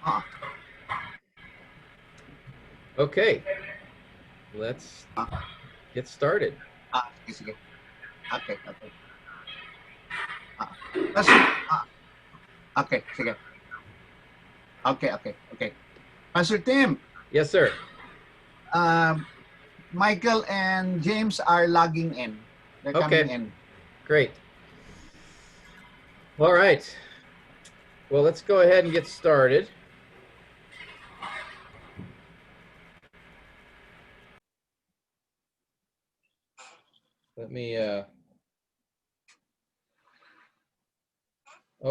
Ah, Okay, let's ah, get started. sige, sige. Okay, okay. Ah, Pastor, okay, sige. Okay, okay, okay. Pastor Tim, Yes, sir. um, Michael and James are logging in. They're coming Okay, in. great. All right. Well, let's go ahead and get started. Let me, oh,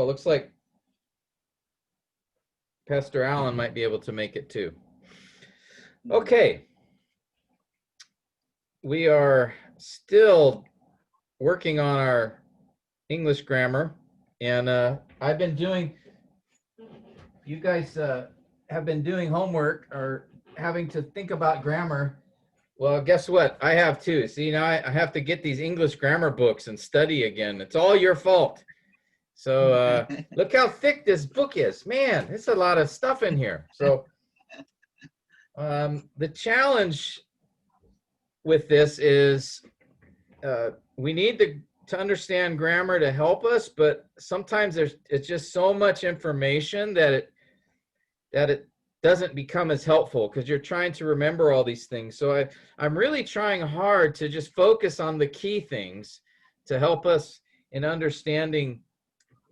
looks like Pastor Allen might be able to make it too. Okay. We are still working on our English grammar, and I've been doing, you guys have been doing homework or having to think about grammar. Well, guess what? I have too. See, now I have to get these English grammar books and study again. It's all your fault. So look how thick this book is. Man, it's a lot of stuff in here. So the challenge with this is we need to understand grammar to help us, but sometimes it's just so much information that it doesn't become as helpful because you're trying to remember all these things. So I'm really trying hard to just focus on the key things to help us in understanding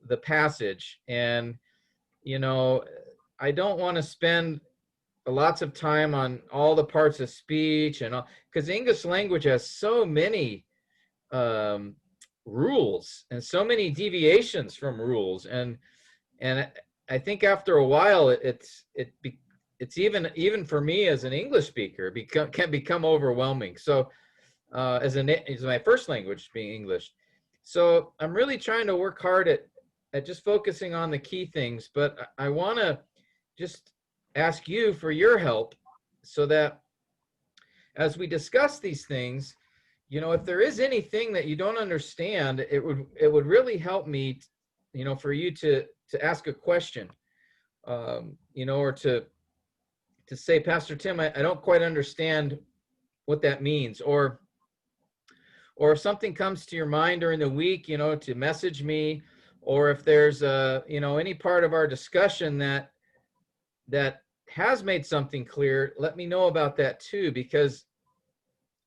the passage. And, you know, I don't want to spend lots of time on all the parts of speech and all, because the English language has so many um, rules and so many deviations from rules. And I think after a while, it's even for me as an English speaker, can become overwhelming. So as my first language being English, so I'm really trying to work hard at just focusing on the key things. But I want to just ask you for your help so that as we discuss these things, you know, if there is anything that you don't understand, it would really help me, you know, for you to ask a question, you know, or to say, Pastor Tim, I don't quite understand what that means, or if something comes to your mind during the week, you know, to message me, or if there's you know, any part of our discussion that has made something clear, let me know about that too, because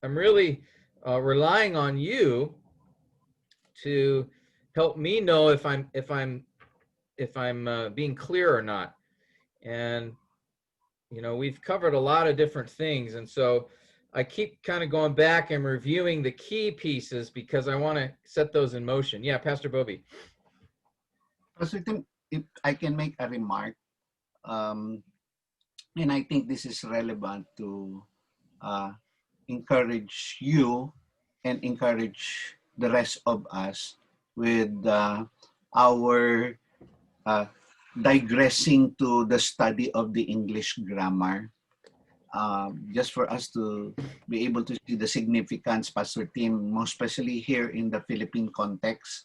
I'm really relying on you to help me know if I'm being clear or not. And you know, we've covered a lot of different things, and so I keep kind of going back and reviewing the key pieces because I want to set those in motion. Yeah, Pastor Bobby. Pastor Tim, if I can make a remark, um, and I think this is relevant to uh, encourage you and encourage the rest of us with our uh, digressing to the study of the English grammar. Just for us to be able to see the significance, Pastor Tim, most especially here in the Philippine context.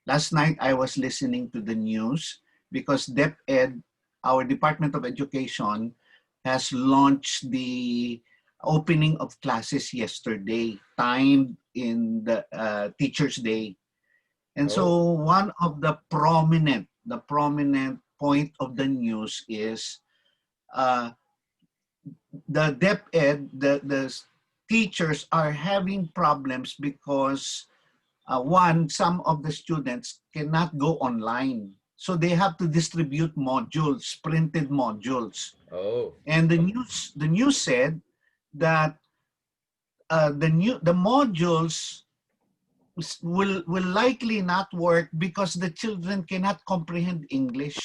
Last night, I was listening to the news because DepEd, our Department of Education, has launched the opening of classes yesterday, timed in the Teacher's Day. And Oh, so one of the prominent point of the news is uh, the DepEd, the teachers are having problems because one, some of the students cannot go online. So they have to distribute modules, printed modules. oh, And the news said that the modules will likely not work because the children cannot comprehend English.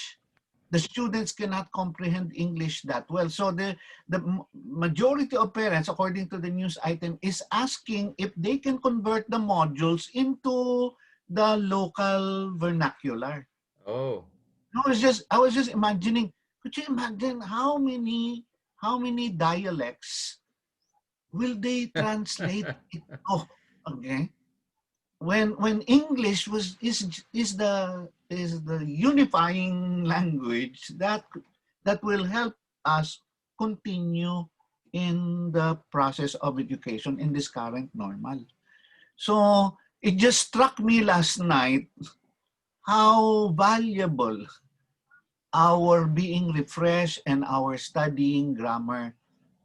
The students cannot comprehend English that well. So the majority of parents, according to the news item, is asking if they can convert the modules into the local vernacular. oh. I was just imagining, could you imagine how many dialects will they translate it? Oh, okay. When English is the unifying language, that will help us continue in the process of education in this current normal. So it just struck me last night how valuable our being refreshed and our studying grammar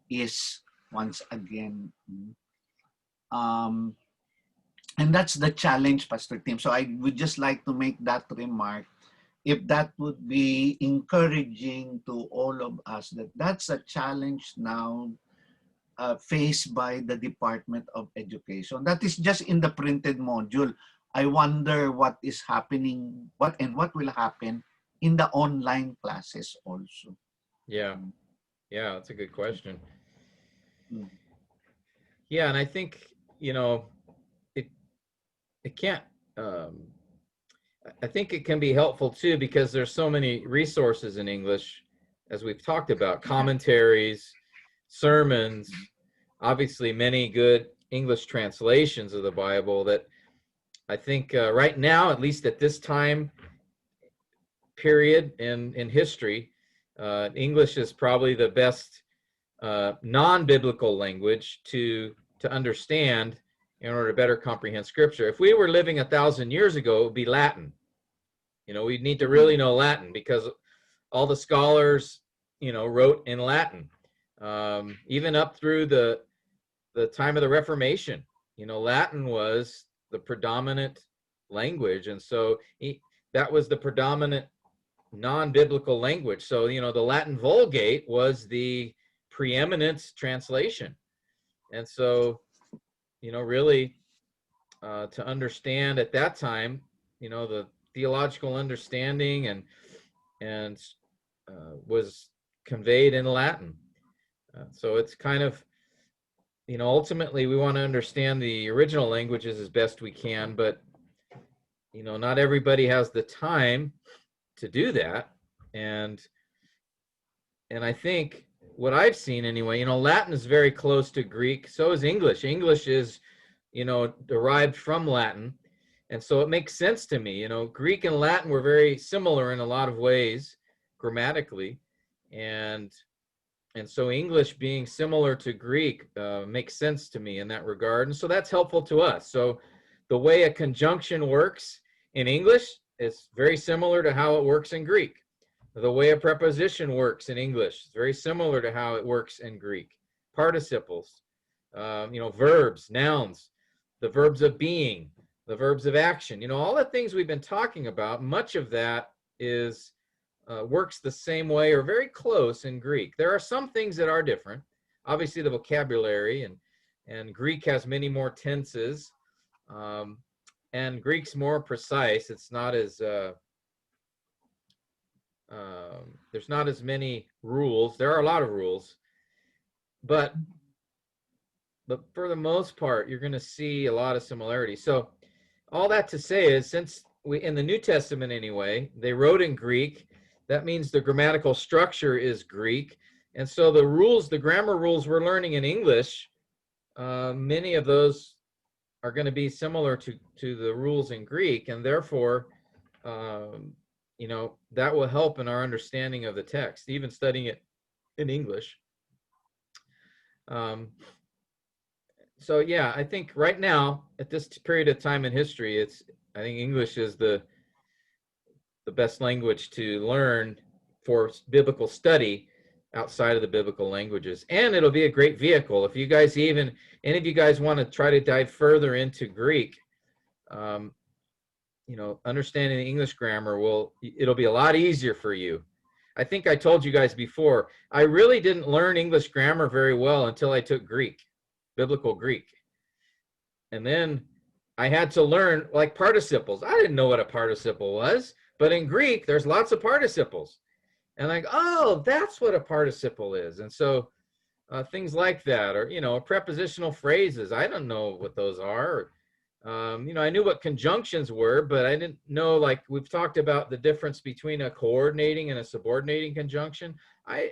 is once again. Um, and that's the challenge, Pastor Tim. So I would just like to make that remark, if that would be encouraging to all of us, that that's a challenge now faced by the Department of Education. That is just in the printed module. I wonder what is happening, what will happen in the online classes also. Yeah. Yeah, that's a good question. Mm. Yeah, and I think, you know, it can't I think it can be helpful too, because there's so many resources in English, as we've talked about, commentaries, sermons, obviously many good English translations of the Bible, that I think right now, at least at this time period in history, English is probably the best non-biblical language to understand in order to better comprehend Scripture. If we were living 1,000 years ago, it would be Latin. You know, we'd need to really know Latin, because all the scholars, you know, wrote in Latin. Even up through the time of the Reformation, you know, Latin was the predominant language, and so that was the predominant non-biblical language. So, you know, the Latin Vulgate was the preeminent translation. And so, you know, really to understand at that time, you know, the theological understanding and was conveyed in Latin. So it's kind of, you know, ultimately we want to understand the original languages as best we can, but, you know, not everybody has the time to do that. And I think what I've seen anyway, you know, Latin is very close to Greek. So is English. English is, you know, derived from Latin. And so it makes sense to me. You know, Greek and Latin were very similar in a lot of ways grammatically. And so English being similar to Greek makes sense to me in that regard. And so that's helpful to us. So the way a conjunction works in English is very similar to how it works in Greek. The way a preposition works in English is very similar to how it works in Greek. Participles, you know, verbs, nouns, the verbs of being, the verbs of action, you know, all the things we've been talking about, much of that is works the same way or very close in Greek. There are some things that are different. Obviously, the vocabulary, and Greek has many more tenses, and Greek's more precise. It's not as there's not as many rules. There are a lot of rules, but for the most part, you're going to see a lot of similarities. So all that to say is, since we, in the New Testament anyway, they wrote in Greek, that means the grammatical structure is Greek. And so the rules, the grammar rules we're learning in English, many of those are going to be similar to the rules in Greek, and therefore, you know, that will help in our understanding of the text, even studying it in English. So yeah, I think right now, at this period of time in history, I think English is the best language to learn for biblical study outside of the biblical languages. And it'll be a great vehicle. If you guys any of you guys want to try to dive further into Greek, you know, understanding the English grammar it'll be a lot easier for you. I think I told you guys before, I really didn't learn English grammar very well until I took Greek, biblical Greek. And then I had to learn like participles. I didn't know what a participle was, but in Greek, there's lots of participles. And like, oh, that's what a participle is. And so things like that, or, you know, prepositional phrases, I don't know what those are. You know, I knew what conjunctions were, but I didn't know, like we've talked about the difference between a coordinating and a subordinating conjunction. I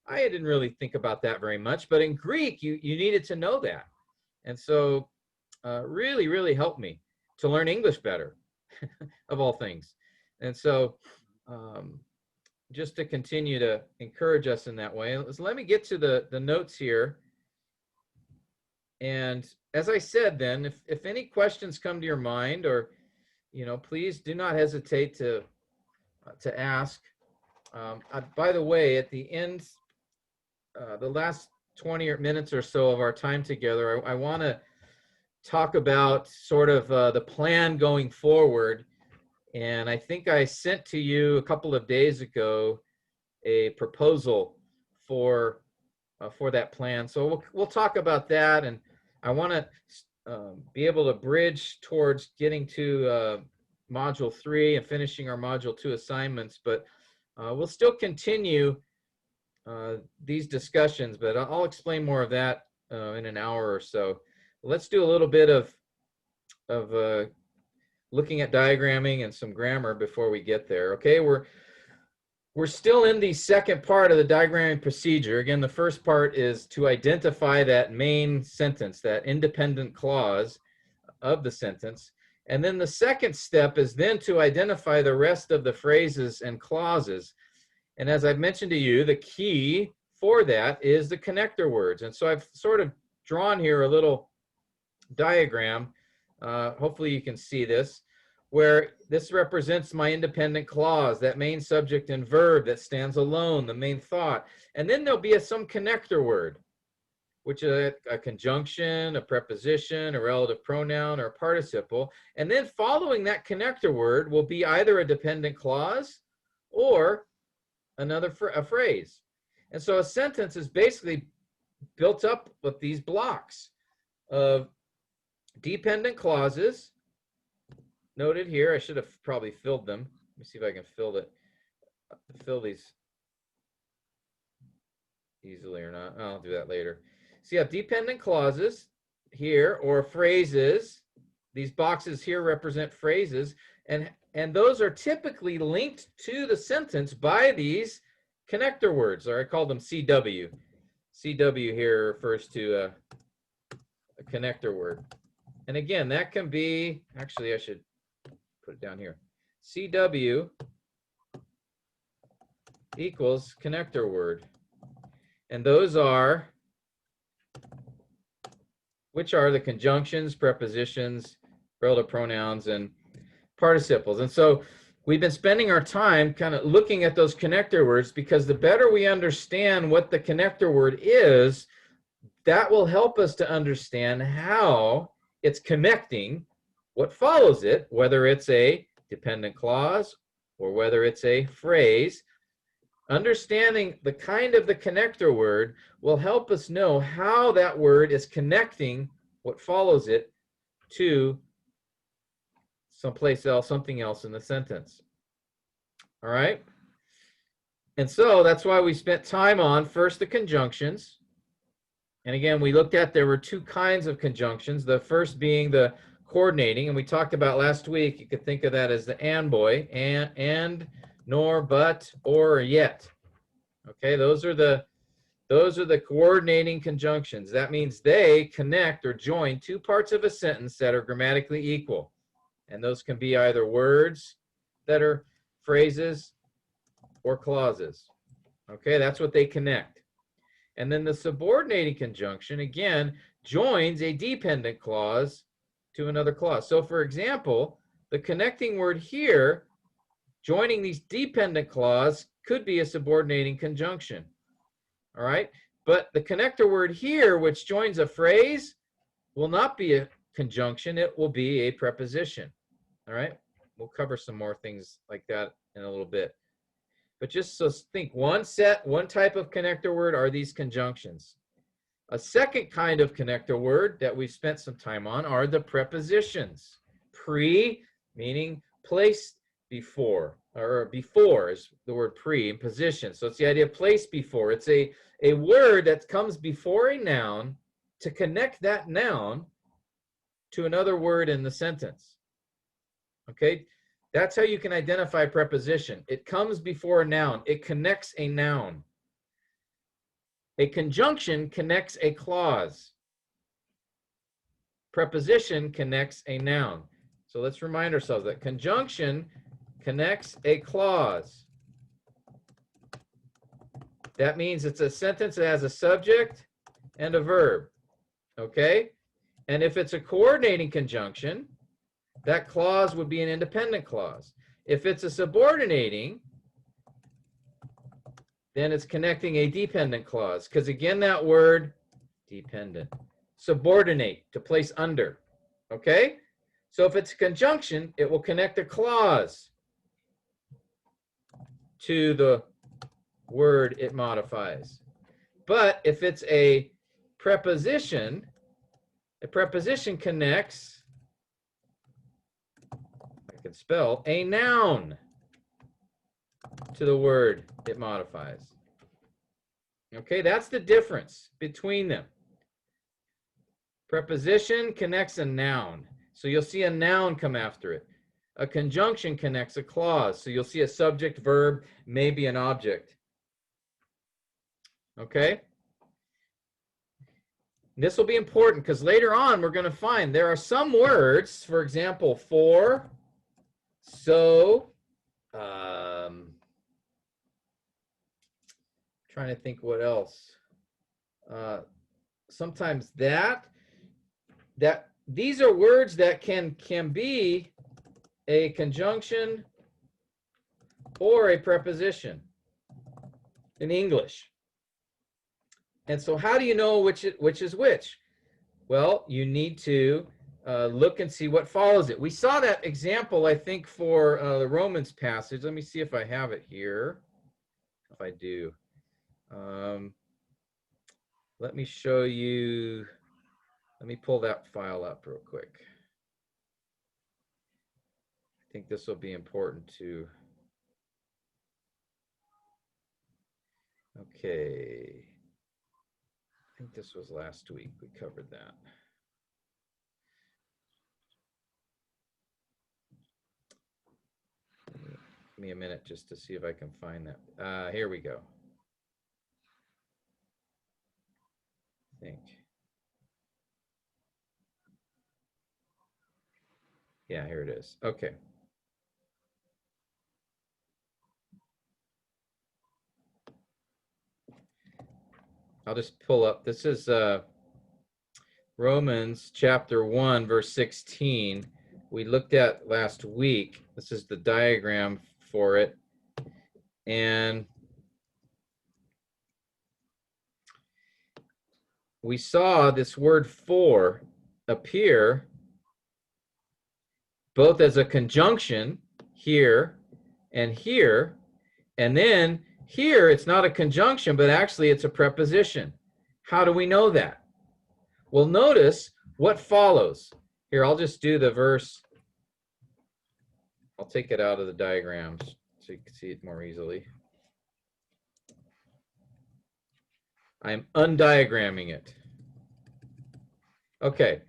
didn't really think about that very much, but in Greek, you needed to know that. And so really, really helped me to learn English better, of all things. And so just to continue to encourage us in that way. So let me get to the notes here. And as I said, then, if any questions come to your mind, or, please do not hesitate to ask. By the way, at the end, the last 20 minutes or so of our time together, I want to talk about sort of the plan going forward. And I think I sent to you a couple of days ago a proposal for that plan. So we'll talk about that, and I want to be able to bridge towards getting to Module 3 and finishing our Module 2 assignments. But we'll still continue these discussions, but I'll explain more of that in an hour or so. Let's do a little bit of looking at diagramming and some grammar before we get there. Okay, we're still in the second part of the diagramming procedure. Again, the first part is to identify that main sentence, that independent clause of the sentence. And then the second step is then to identify the rest of the phrases and clauses. And as I've mentioned to you, the key for that is the connector words. And so I've sort of drawn here a little diagram. Hopefully you can see this, where this represents my independent clause, that main subject and verb that stands alone, the main thought. And then there'll be some connector word, which is a conjunction, a preposition, a relative pronoun, or a participle. And then following that connector word will be either a dependent clause or a phrase. And so a sentence is basically built up with these blocks of dependent clauses, noted here. I should have probably filled them. Let me see if I can fill these easily or not. I'll do that later. So you have dependent clauses here, or phrases. These boxes here represent phrases, and those are typically linked to the sentence by these connector words, or I call them CW. CW here refers to a connector word. And again, that can be, actually I should put it down here. CW equals connector word. And those are, which are the conjunctions, prepositions, relative pronouns, and participles. And so we've been spending our time kind of looking at those connector words, because the better we understand what the connector word is, that will help us to understand how it's connecting what follows it, whether it's a dependent clause or whether it's a phrase. Understanding the kind of the connector word will help us know how that word is connecting what follows it to someplace else, something else in the sentence. All right? And so that's why we spent time on first the conjunctions. And again, we looked at, there were two kinds of conjunctions. The first being the coordinating, and we talked about last week, you could think of that as the and boy, and, nor, but, or, yet. Okay, those are the coordinating conjunctions. That means they connect or join two parts of a sentence that are grammatically equal. And those can be either words that are phrases or clauses. Okay, that's what they connect. And then the subordinating conjunction, again, joins a dependent clause to another clause. So for example, the connecting word here, joining these dependent clause, could be a subordinating conjunction. All right, but the connector word here, which joins a phrase, will not be a conjunction, it will be a preposition. All right, we'll cover some more things like that in a little bit. But just so think, one type of connector word are these conjunctions. A second kind of connector word that we've spent some time on are the prepositions. Pre, meaning placed before, or before is the word pre, in position. So it's the idea of placed before. It's a word that comes before a noun to connect that noun to another word in the sentence. Okay? That's how you can identify a preposition. It comes before a noun. It connects a noun. A conjunction connects a clause. Preposition connects a noun. So let's remind ourselves that conjunction connects a clause. That means it's a sentence that has a subject and a verb, okay? And if it's a coordinating conjunction, that clause would be an independent clause. If it's a subordinating, then it's connecting a dependent clause, because again, that word, dependent, subordinate, to place under, okay? So if it's a conjunction, it will connect a clause to the word it modifies. But if it's a preposition connects, I can spell, a noun to the word it modifies. Okay, that's the difference between them. Preposition connects a noun, so you'll see a noun come after it. A conjunction connects a clause, so you'll see a subject, verb, maybe an object. Okay? This will be important because later on we're going to find there are some words, for example, for, so, trying to think what else. Sometimes that these are words that can be a conjunction or a preposition in English. And so how do you know which is which? Well, you need to look and see what follows it. We saw that example, I think, for the Romans passage. Let me see if I have it here. If I do. Let me show you. Let me pull that file up real quick. I think this will be important too. Okay. I think this was last week. We covered that. Give me a minute just to see if I can find that. Here we go. I think. Yeah, here it is. Okay. I'll just pull up. This is Romans chapter 1, verse 16. We looked at last week. This is the diagram for it. And we saw this word for appear both as a conjunction here and here, and then here it's not a conjunction, but actually it's a preposition. How do we know that? Well, notice what follows. Here, I'll just do the verse. I'll take it out of the diagrams so you can see it more easily. I'm undiagramming it. Okay,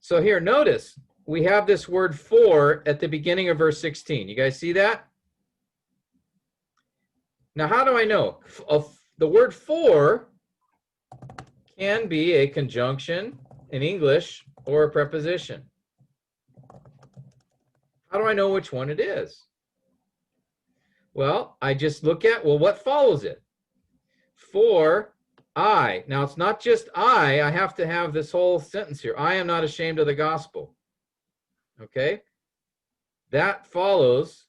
so here, notice we have this word for at the beginning of verse 16. You guys see that? Now, how do I know? The word for can be a conjunction in English or a preposition. How do I know which one it is? Well, I just look at, well, what follows it? For I. Now, it's not just I have to have this whole sentence here. I am not ashamed of the gospel. Okay? That follows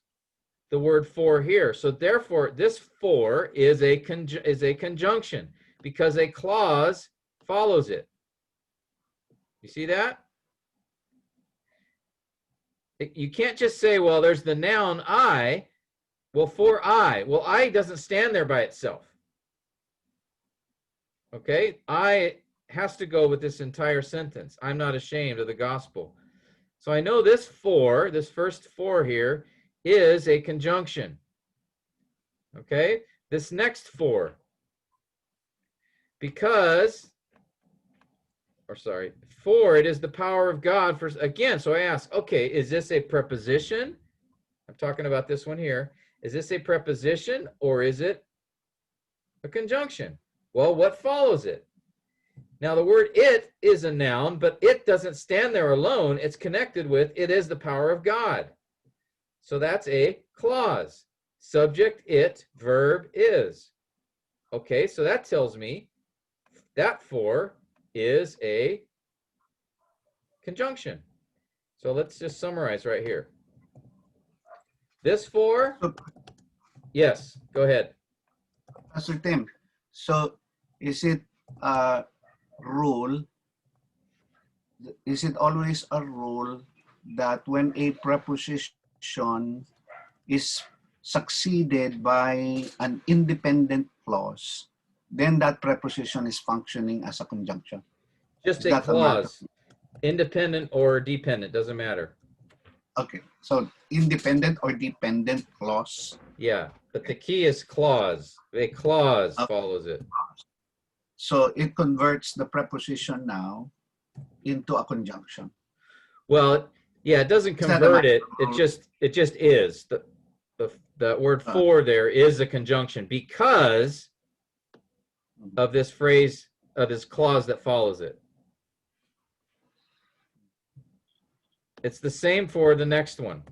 the word for here. So therefore, this for is a conjunction because a clause follows it. You see that? You can't just say, well, there's the noun I. Well, for I. Well, I doesn't stand there by itself. Okay? I has to go with this entire sentence. I'm not ashamed of the gospel. So I know this for, this first for here, is a conjunction. Okay? This next for. Because, or sorry, for it is the power of God. For, again, so I ask, okay, is this a preposition? I'm talking about this one here. Is this a preposition or is it a conjunction? Well, what follows it? Now, the word it is a noun, but it doesn't stand there alone. It's connected with it is the power of God. So that's a clause. Subject, it, verb, is. Okay, so that tells me that for is a conjunction. So let's just summarize right here. This for, So, yes, go ahead. Pastor Tim, so is it a rule? Is it always a rule that when a preposition is succeeded by an independent clause, then that preposition is functioning as a conjunction? Just Is a that a matter? clause, independent or dependent, doesn't matter. Okay, so independent or dependent clause. Yeah, but the key is clause. A clause follows it. So it converts the preposition now into a conjunction. Well, yeah, it doesn't Is that a convert matter? it. It just is. The word for there is a conjunction because of this phrase, of this clause that follows it. It's the same for the next one.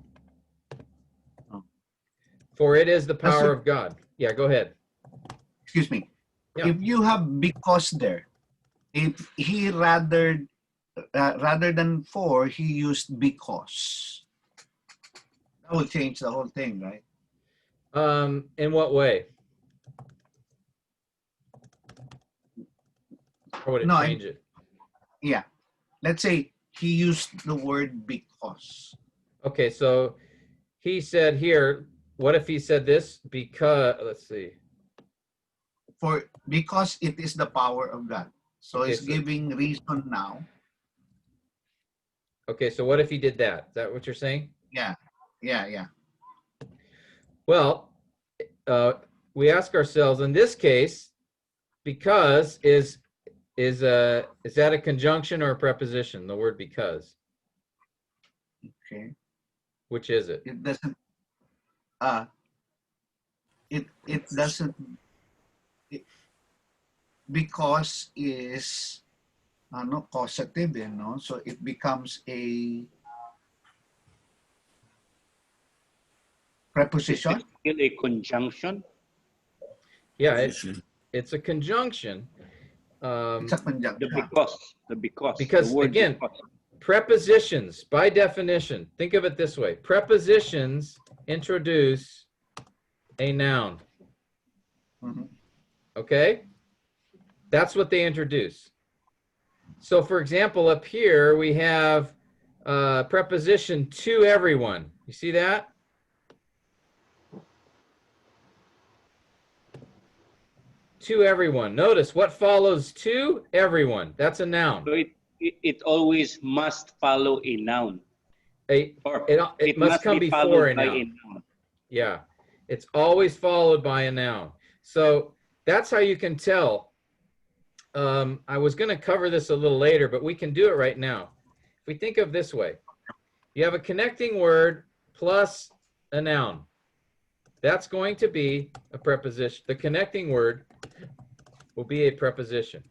For it is the power of God. Yeah, go ahead. Excuse me. Yeah. If you have because there, if he rather than for, he used because. That will change the whole thing, right? In what way? Or would it change it? Yeah. Let's say he used the word because. Okay, so he said here, what if he said this? Because, let's see. Because it is the power of God. So Okay, it's giving reason now. Okay, so what if he did that? Is that what you're saying? Yeah. Well, we ask ourselves in this case, because is that a conjunction or a preposition? The word because. Okay. Which is it? It doesn't. It doesn't. Because is causative, no? So it becomes a preposition. Is it still a conjunction? Yeah, it's a conjunction. It's a conjunction. The because. Because the word again, because. prepositions, by definition, think of it this way. Prepositions introduce a noun. Mm-hmm. Okay? That's what they introduce. So for example, up here we have preposition to everyone. You see that? To everyone. Notice what follows to everyone. That's a noun. So it always must follow a noun. It must come before a noun. Yeah, it's always followed by a noun. So that's how you can tell. I was going to cover this a little later, but we can do it right now. If we think of this way, you have a connecting word plus a noun. That's going to be a preposition. The connecting word will be a preposition.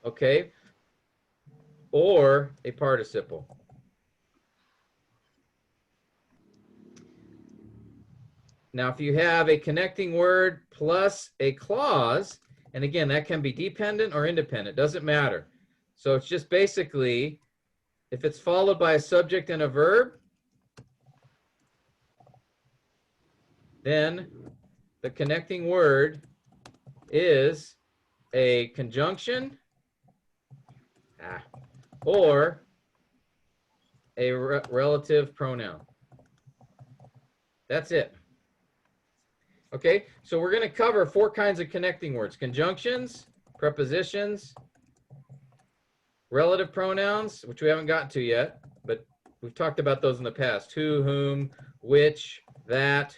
Okay? Or a participle. Now, if you have a connecting word plus a clause, and again, that can be dependent or independent, doesn't matter. So it's just basically, if it's followed by a subject and a verb, then the connecting word is a conjunction or a relative pronoun. That's it. Okay, so we're going to cover 4 kinds of connecting words: conjunctions, prepositions, relative pronouns, which we haven't gotten to yet, but we've talked about those in the past: who, whom, which, that,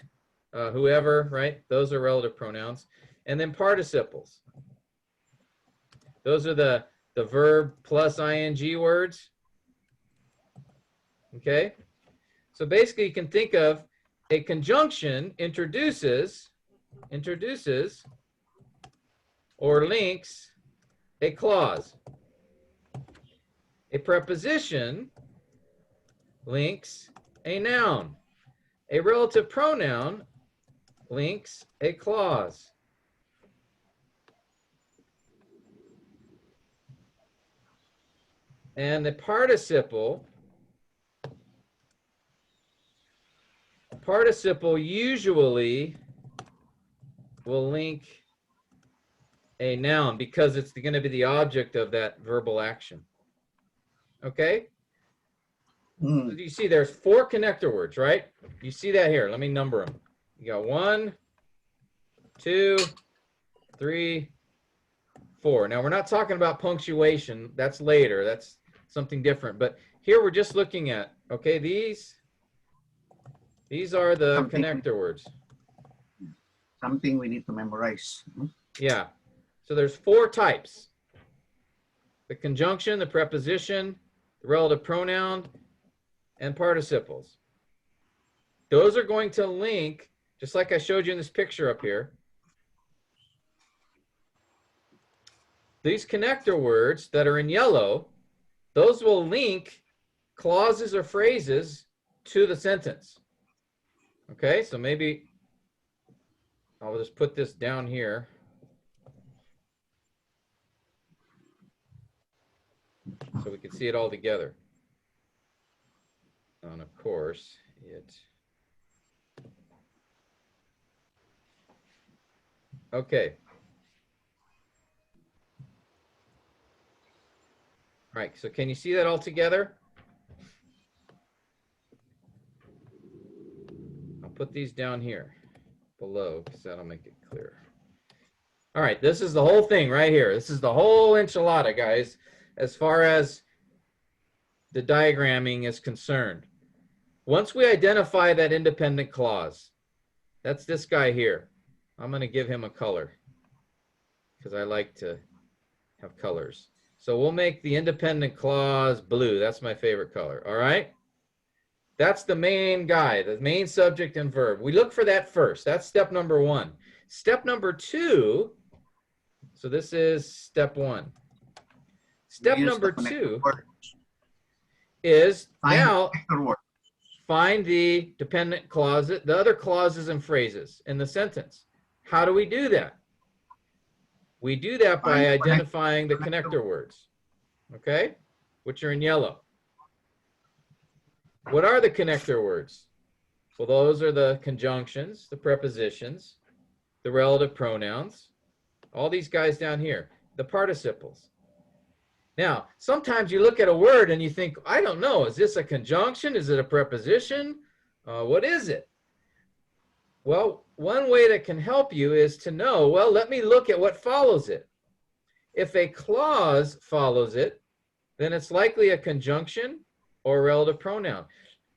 whoever, right? Those are relative pronouns. And then participles. Those are the verb plus ing words. Okay, so basically you can think of a conjunction introduces or links a clause. A preposition links a noun. A relative pronoun links a clause. And the participle usually will link a noun because it's going to be the object of that verbal action. Okay? So you see there's 4 connector words, right? You see that here. Let me number them. You got 1, 2, 3, 4. Now we're not talking about punctuation. That's later. That's something different. But here we're just looking at, okay, these are the connector words. Something we need to memorize. Yeah. So there's 4 types. The conjunction, the preposition, the relative pronoun, and participles. Those are going to link, just like I showed you in this picture up here. These connector words that are in yellow, those will link clauses or phrases to the sentence. Okay, so maybe I'll just put this down here. So we can see it all together. And of course, okay. All right, so can you see that all together? I'll put these down here below because that'll make it clear. All right, this is the whole thing right here. This is the whole enchilada, guys, as far as the diagramming is concerned. Once we identify that independent clause, that's this guy here. I'm going to give him a color because I like to have colors. So we'll make the independent clause blue. That's my favorite color. All right. That's the main guy, the main subject and verb. We look for that first. That's step number 1. Step number 2. So this is step 1. Step number 2 is now find the dependent clause, the other clauses and phrases in the sentence. How do we do that? We do that by identifying the connector words, okay, which are in yellow. What are the connector words? Well, those are the conjunctions, the prepositions, the relative pronouns, all these guys down here, the participles. Now, sometimes you look at a word and you think, I don't know, is this a conjunction? Is it a preposition? What is it? Well, one way that can help you is to know, well, let me look at what follows it. If a clause follows it, then it's likely a conjunction or a relative pronoun.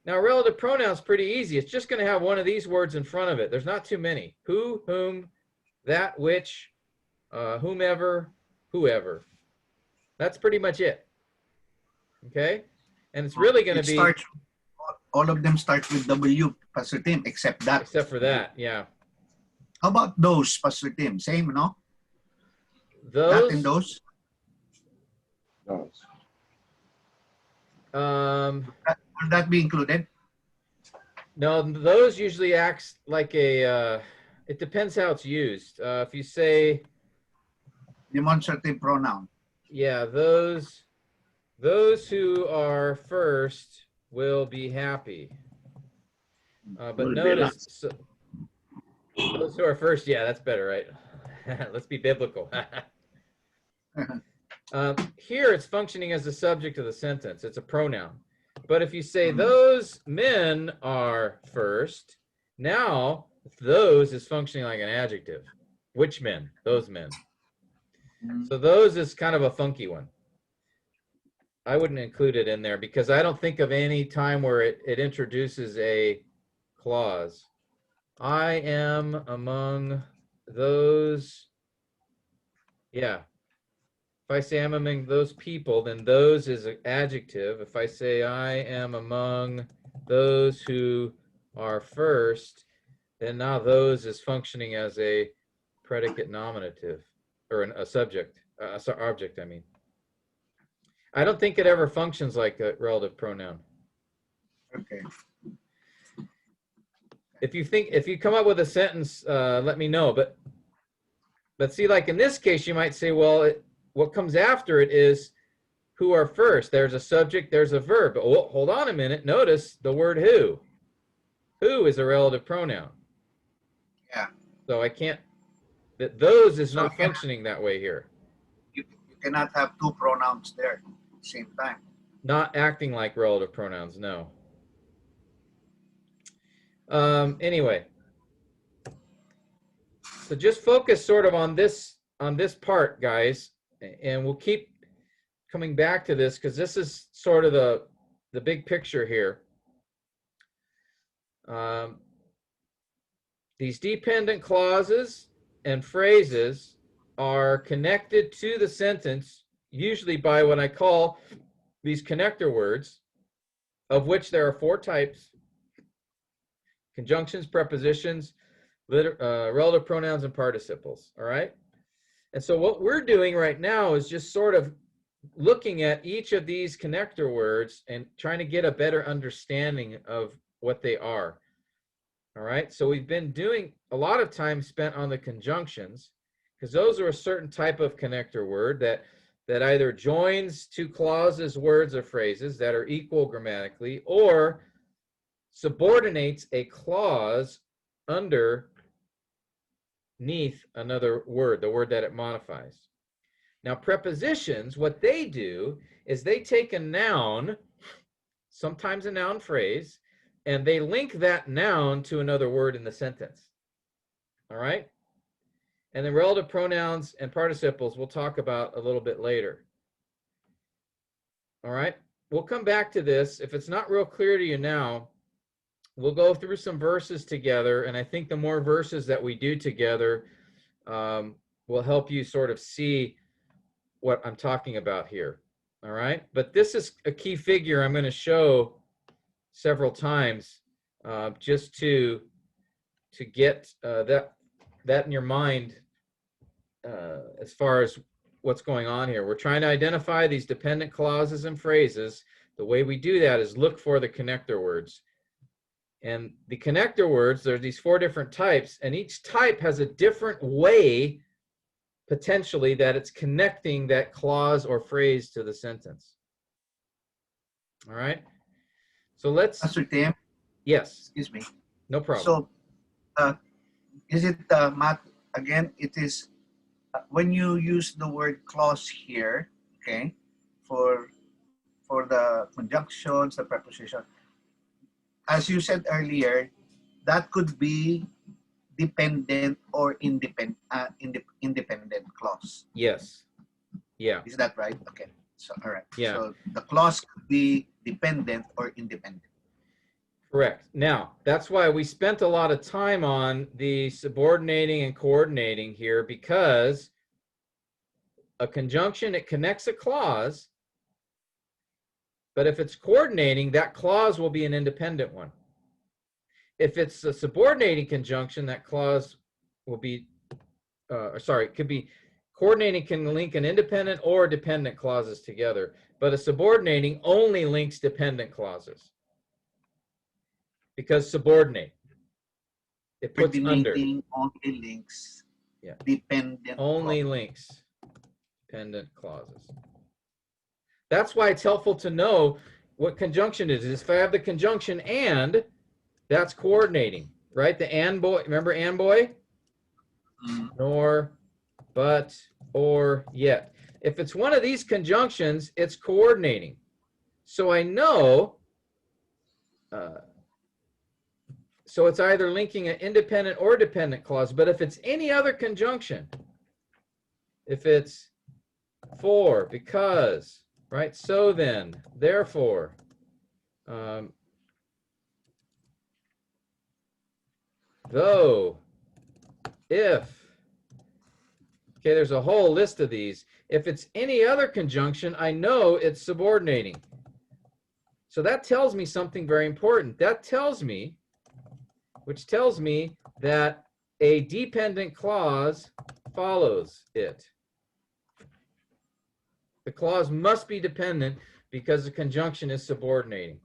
Now, relative pronoun is pretty easy. It's just going to have one of these words in front of it. There's not too many. Who, whom, that, which, whomever, whoever. That's pretty much it. Okay? And it's really going to be... all of them start with W, Pastor Tim, except that. Except for that, yeah. How about those, Pastor Tim? Same, no? Those? That and those? Those. Will that be included? No, those usually acts like a... it depends how it's used. If you say... Demonstrative pronoun. Yeah, those who are first will be happy. But notice, so, those who are first, yeah, that's better, right? Let's be biblical. Here it's functioning as the subject of the sentence. It's a pronoun. But if you say those men are first, now those is functioning like an adjective. Which men? Those men. So those is kind of a funky one. I wouldn't include it in there because I don't think of any time where it introduces a clause. I am among those. Yeah. If I say I'm among those people, then those is an adjective. If I say I am among those who are first, then now those is functioning as a predicate nominative. Or a subject, object, I mean. I don't think it ever functions like a relative pronoun. Okay. If you come up with a sentence, let me know. But see, like in this case, you might say, well, what comes after it is who are first. There's a subject, there's a verb. But oh, hold on a minute. Notice the word who. Who is a relative pronoun. Yeah. So I can't, those is So not functioning that way here. You cannot have two pronouns there at the same time. Not acting like relative pronouns, no. Anyway, so just focus sort of on this part, guys, and we'll keep coming back to this because this is sort of the big picture here. These dependent clauses and phrases are connected to the sentence usually by what I call these connector words, of which there are 4 types: conjunctions, prepositions, relative pronouns, and participles. All right. And so what we're doing right now is just sort of looking at each of these connector words and trying to get a better understanding of what they are. All right. So we've been doing a lot of time spent on the conjunctions because those are a certain type of connector word that either joins 2 clauses, words, or phrases that are equal grammatically, or subordinates a clause underneath another word, the word that it modifies. Now, prepositions, what they do is they take a noun, sometimes a noun phrase, and they link that noun to another word in the sentence. All right? And then relative pronouns and participles we'll talk about a little bit later. All right? We'll come back to this. If it's not real clear to you now, we'll go through some verses together, and I think the more verses that we do together will help you sort of see what I'm talking about here. All right? But this is a key figure I'm going to show several times just to get that in your mind as far as what's going on here. We're trying to identify these dependent clauses and phrases. The way we do that is look for the connector words. And the connector words, there are these 4 different types, and each type has a different way potentially that it's connecting that clause or phrase to the sentence. All right. So let's. Pastor Tim, Yes. excuse me. No problem. So, is it, Matt, again, it is, when you use the word clause here, okay, for the conjunctions, the preposition, as you said earlier, that could be dependent or independent clause. Yes. Yeah. Is that right? Okay. So, all right. Yeah. So the clause could be dependent or independent. Correct. Now, that's why we spent a lot of time on the subordinating and coordinating here, because a conjunction, it connects a clause, but if it's coordinating, that clause will be an independent one. If it's a subordinating conjunction, that clause will be, it could be coordinating can link an independent or dependent clauses together, but a subordinating only links dependent clauses. Because subordinate, it puts under. Only links. Yeah. Dependent. Only clause. links dependent clauses. That's why it's helpful to know what conjunction it is. If I have the conjunction and, that's coordinating, right? The and boy, remember and boy? Nor, but, or, yet. If it's one of these conjunctions, it's coordinating. So I know, so it's either linking an independent or dependent clause, but if it's any other conjunction, if it's for, because, right? So then, therefore, though, if, okay, there's a whole list of these. If it's any other conjunction, I know it's subordinating. So that tells me something very important. That tells me, which tells me that a dependent clause follows it. The clause must be dependent because the conjunction is subordinating.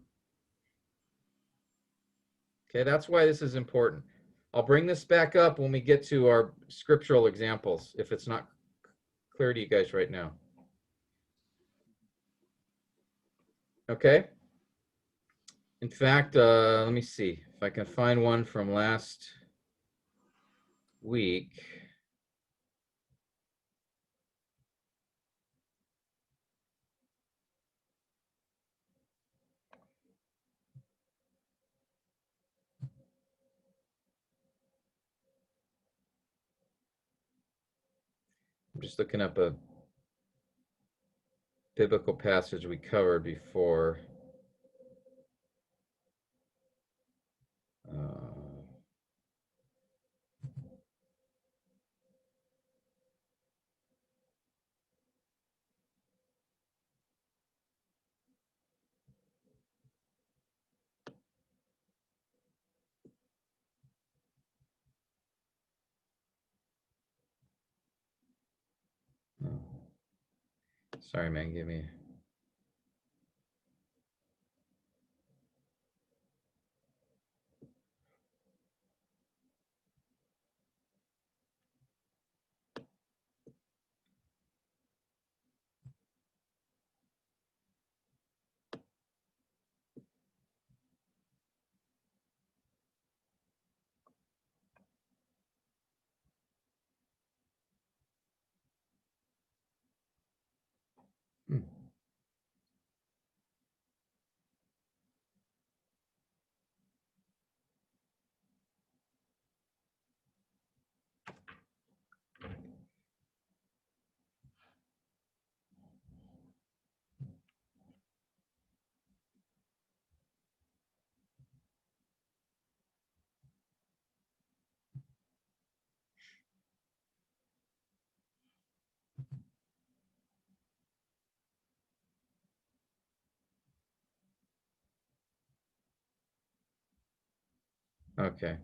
Okay, that's why this is important. I'll bring this back up when we get to our scriptural examples, if it's not clear to you guys right now. Okay? In fact, let me see if I can find one from last week. I'm just looking up a biblical passage we covered before. Sorry, man, give me. Okay.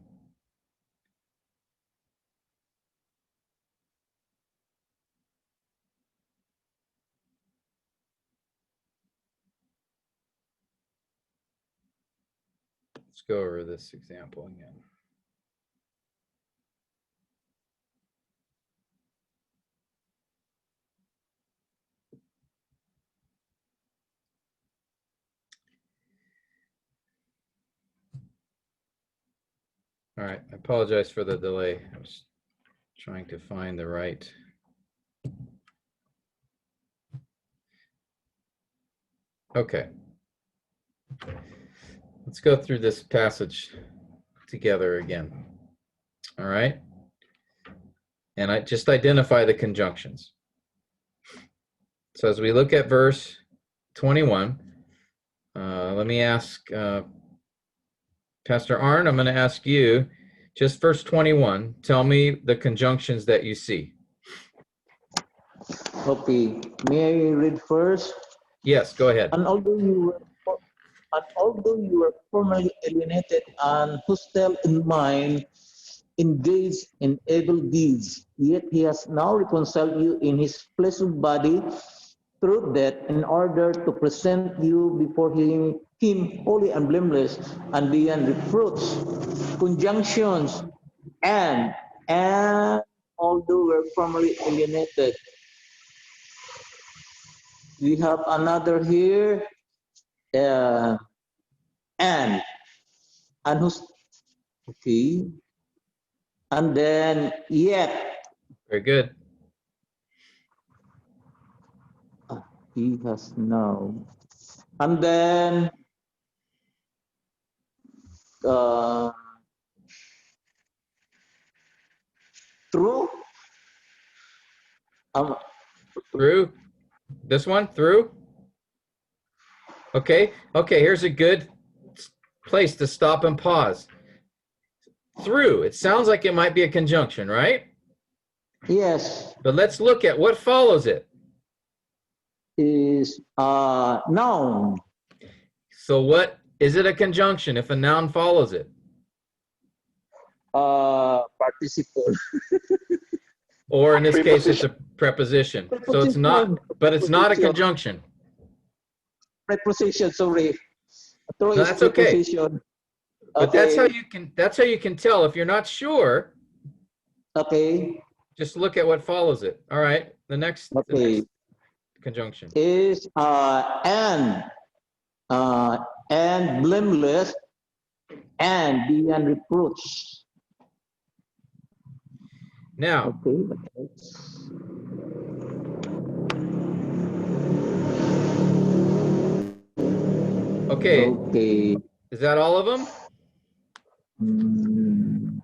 Let's go over this example again. All right, I apologize for the delay. I was trying to find the right. Okay. Let's go through this passage together again. All right. And I just identify the conjunctions. So as we look at verse 21, let me ask Pastor Arndt, I'm going to ask you, just verse 21, tell me the conjunctions that you see. Okay, may I read first? Yes, go ahead. And although you were formerly alienated and hostile in mind, engaged in evil deeds, yet he has now reconciled you in his fleshly body through death in order to present you before him holy and blameless and beyond reproach. Conjunctions and although we're formerly alienated. We have another here, and who's, okay, and then yet. Very good. He has now, and then through. Through this one, through. Okay, here's a good place to stop and pause. Through, it sounds like it might be a conjunction, right? Yes. But let's look at what follows it. Is noun. So what, is it a conjunction if a noun follows it? Participle. Or in this case, it's a preposition. So it's not, but it's not a conjunction. Preposition, sorry. No, that's okay. But Okay. that's how you can tell. If you're not sure, Okay. just look at what follows it. All right. The next Okay. conjunction. Is and blameless and beyond reproach. Now, Okay. What else? okay, Okay. is that all of them? Hmm,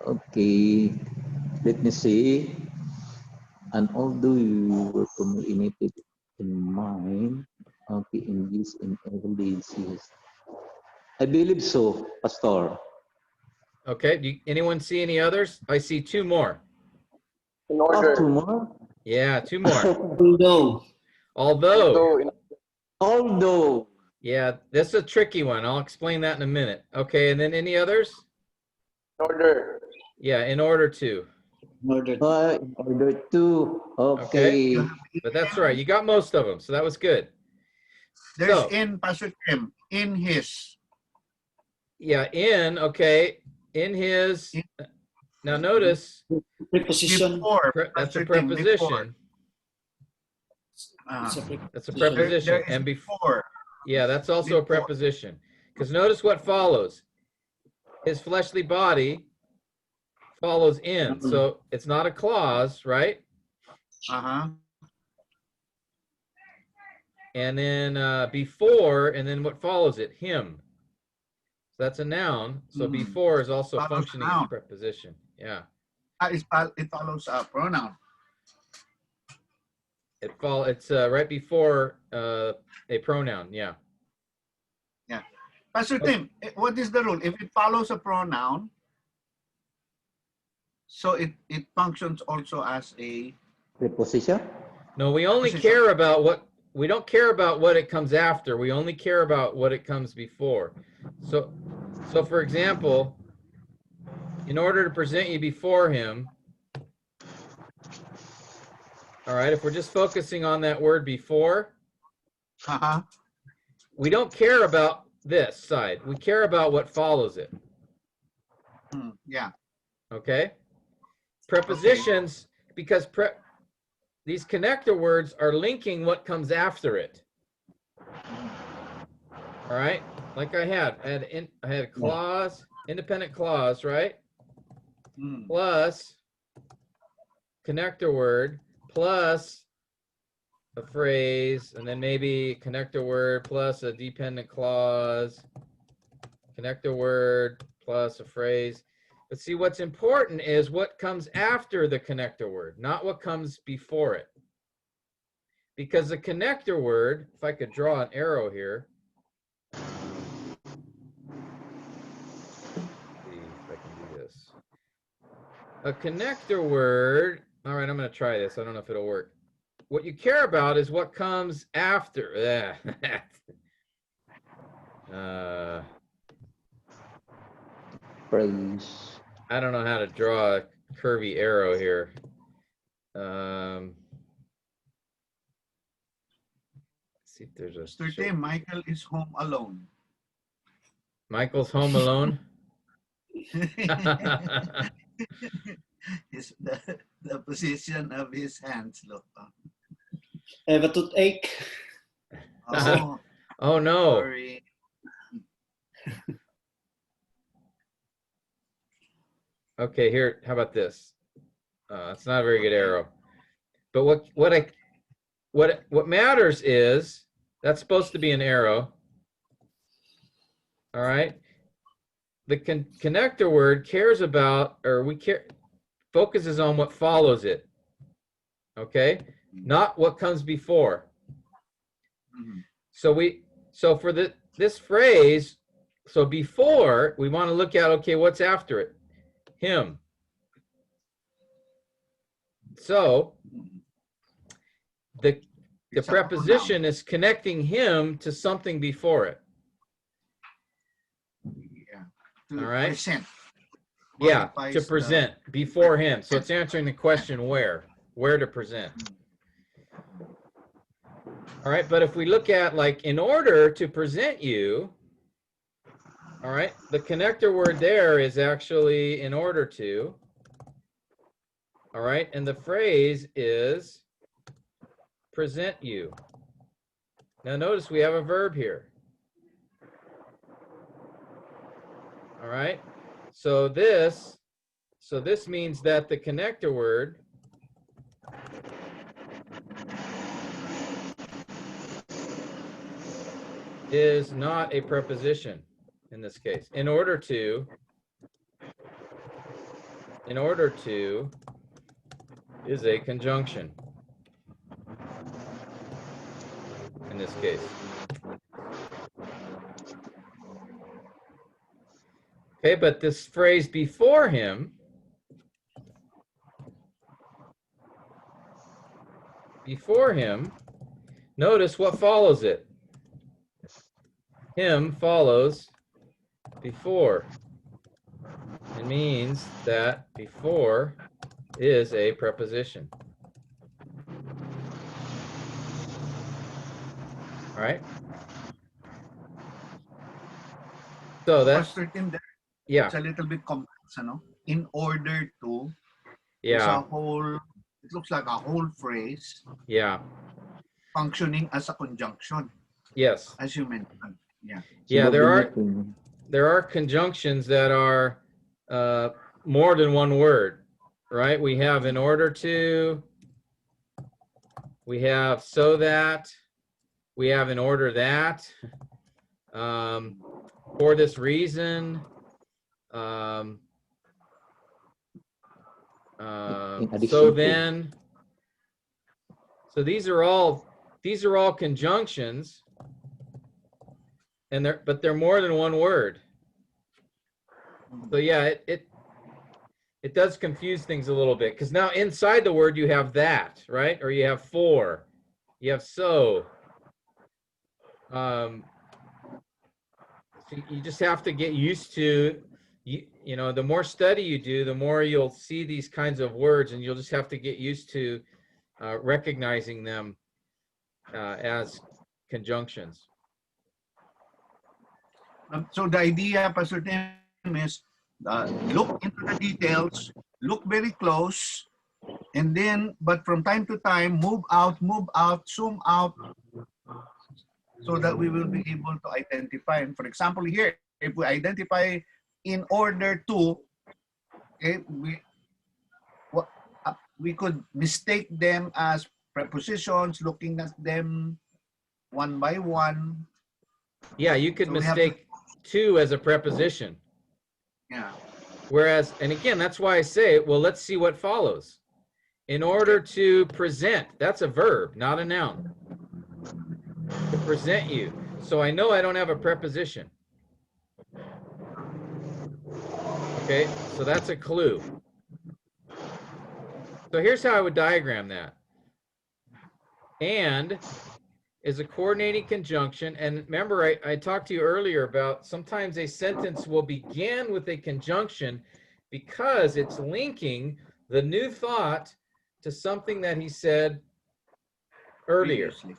okay. Let me see. And although you were communicated in mind, okay, in this in every days, yes. I believe so, Pastor. Okay. Anyone see any others? I see two more. In Oh, order. two more. Yeah, two more. Although. Although, Although. yeah, this is a tricky one. I'll explain that in a minute. Okay, and then any others? In order. Yeah, in order to. In order. In order to. Okay. You have But that's right. You got most of them, so that was good. There's So, in, Pastor Tim, in his. yeah, in, okay, in his. Now notice, Preposition. Before. that's a Pastor Tim, before. preposition. It's a That's a preposition. preposition. There is And before. yeah, that's also a Before. preposition. Because notice what follows. His fleshly body follows in. So it's not a clause, right? Uh-huh. And then before, and then what follows it? Him. So that's a noun. So before is also Follows functioning as noun. a preposition. Yeah. It follows a pronoun. It's right before a pronoun. Yeah. Pastor Tim, what is the rule? If it follows a pronoun, so it functions also as a Preposition. No, we only Preposition. care about we don't care about what it comes after. We only care about what it comes before. So for example, in order to present you before him, all right, if we're just focusing on that word before, uh-huh. we don't care about this side. We care about what follows it. Yeah. Okay? Prepositions, because these connector words are linking what comes after it. All right? Like I had a clause, independent clause, right? Plus connector word, plus a phrase, and then maybe connector word plus a dependent clause, connector word plus a phrase. But see, what's important is what comes after the connector word, not what comes before it. Because the connector word, if I could draw an arrow here, see if I can do this. A connector word, all right, I'm going to try this. I don't know if it'll work. What you care about is what comes after. Phrase. I don't know how to draw a curvy arrow here. See if there's a. Pastor Tim, Michael is home alone. Michael's home alone. The position of his hands, look. I have a toothache. Oh, Oh no. sorry. Okay, here, how about this? It's not a very good arrow. But what matters is that's supposed to be an arrow. All right. The connector word cares about, or focuses on what follows it. Okay, not what comes before. So for this phrase, so before, we want to look at, okay, what's after it? Him. So the preposition is connecting him to something before it. Yeah. All right. Present. Yeah, Modifies to present before him. So it's answering the question where to present. All right, but if we look at, like, in order to present you, All right, the connector word there is actually in order to. All right, and the phrase is present you. Now notice we have a verb here. All right, so this means that the connector word is not a preposition in this case. In order to is a conjunction in this case. Okay, but this phrase before him, notice what follows it. Him follows before. It means that before is a preposition. All right. So that's, Pastor Tim, yeah, it's a little bit complex, ano? In order to, is yeah, a whole, it looks like a whole phrase yeah, functioning as a conjunction, yes. as you mentioned. Yeah. Yeah, Subordinating. there are conjunctions that are more than one word, right? We have in order to, we have so that, we have in order that, for this reason, In addition so to. then. So these are all conjunctions, and they're more than one word. So yeah, it does confuse things a little bit, because now inside the word you have that, right? Or you have for, you have so. So you just have to get used to, you know, the more study you do, the more you'll see these kinds of words, and you'll just have to get used to recognizing them as conjunctions. So the idea, Pastor Tim, is look into the details, look very close, and then, but from time to time, move out, zoom out, so that we will be able to identify. And for example, here, if we identify in order to, okay, we could mistake them as prepositions, looking at them one by one. Yeah, you could So we have to- mistake to as a preposition. Yeah. Whereas, and again, that's why I say, well, let's see what follows. In order to present, that's a verb, not a noun. To present you. So I know I don't have a preposition. Okay, so that's a clue. So here's how I would diagram that. And is a coordinating conjunction. And remember, I talked to you earlier about sometimes a sentence will begin with a conjunction because it's linking the new thought to something that he said earlier. Previously.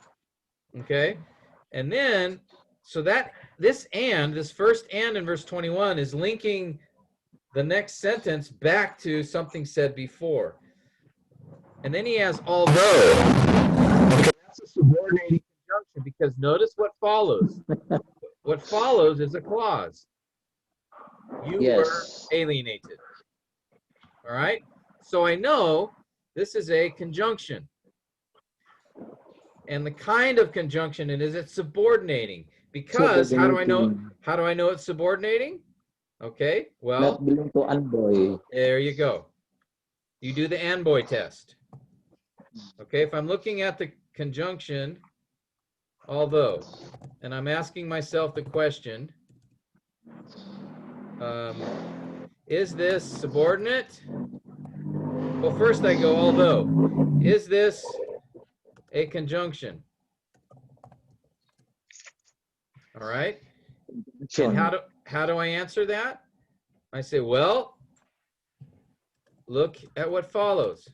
Okay, and then so that this first and in verse 21 is linking the next sentence back to something said before. And then he has although. Okay, that's a subordinating conjunction, because notice what follows. What follows is a clause. You Yes. were alienated. All right, so I know this is a conjunction. And the kind of conjunction it is, it's subordinating. Because how do I know it's subordinating? Okay, well, Not belong to unboy. there you go. You do the Anboy test. Okay, if I'm looking at the conjunction, although, and I'm asking myself the question, is this subordinate? Well, first I go, although. Is this a conjunction? All right. And how do I answer that? I say, well, look at what follows.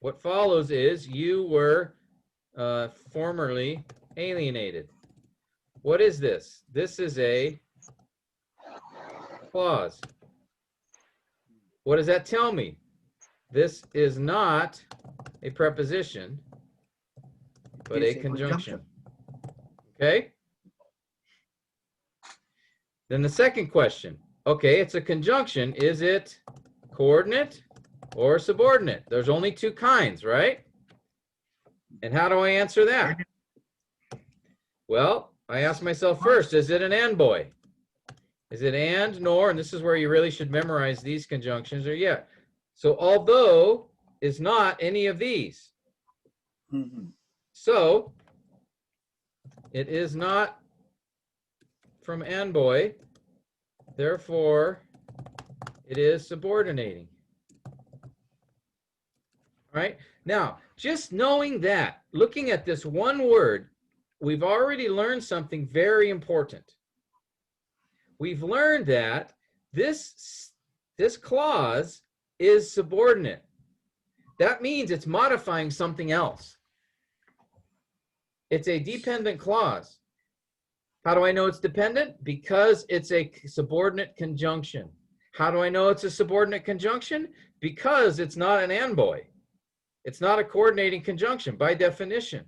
What follows is you were formerly alienated. What is this? This is a clause. What does that tell me? This is not a preposition, but It's a a conjunction. Okay? Then the second question. Okay, it's a conjunction. Is it coordinate or subordinate? There's only two kinds, right? And how do I answer that? Well, I ask myself first, is it an and boy? Is it and, nor, and this is where you really should memorize these conjunctions, or yeah. So although is not any of these. Mhm. So it is not from and boy, therefore it is subordinating. All right, now just knowing that, looking at this one word, we've already learned something very important. We've learned that this clause is subordinate. That means it's modifying something else. It's a dependent clause. How do I know it's dependent? Because it's a subordinate conjunction. How do I know it's a subordinate conjunction? Because it's not an and boy. It's not a coordinating conjunction by definition.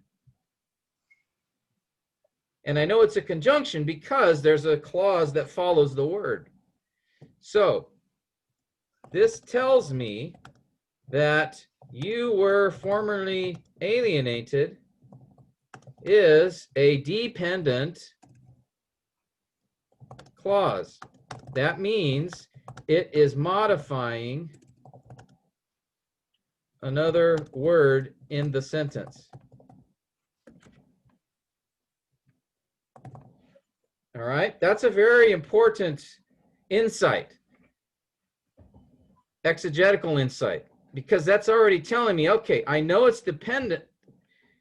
And I know it's a conjunction because there's a clause that follows the word. So this tells me that you were formerly alienated is a dependent clause. That means it is modifying another word in the sentence. All right, that's a very important insight, exegetical insight, because that's already telling me, okay, I know it's dependent.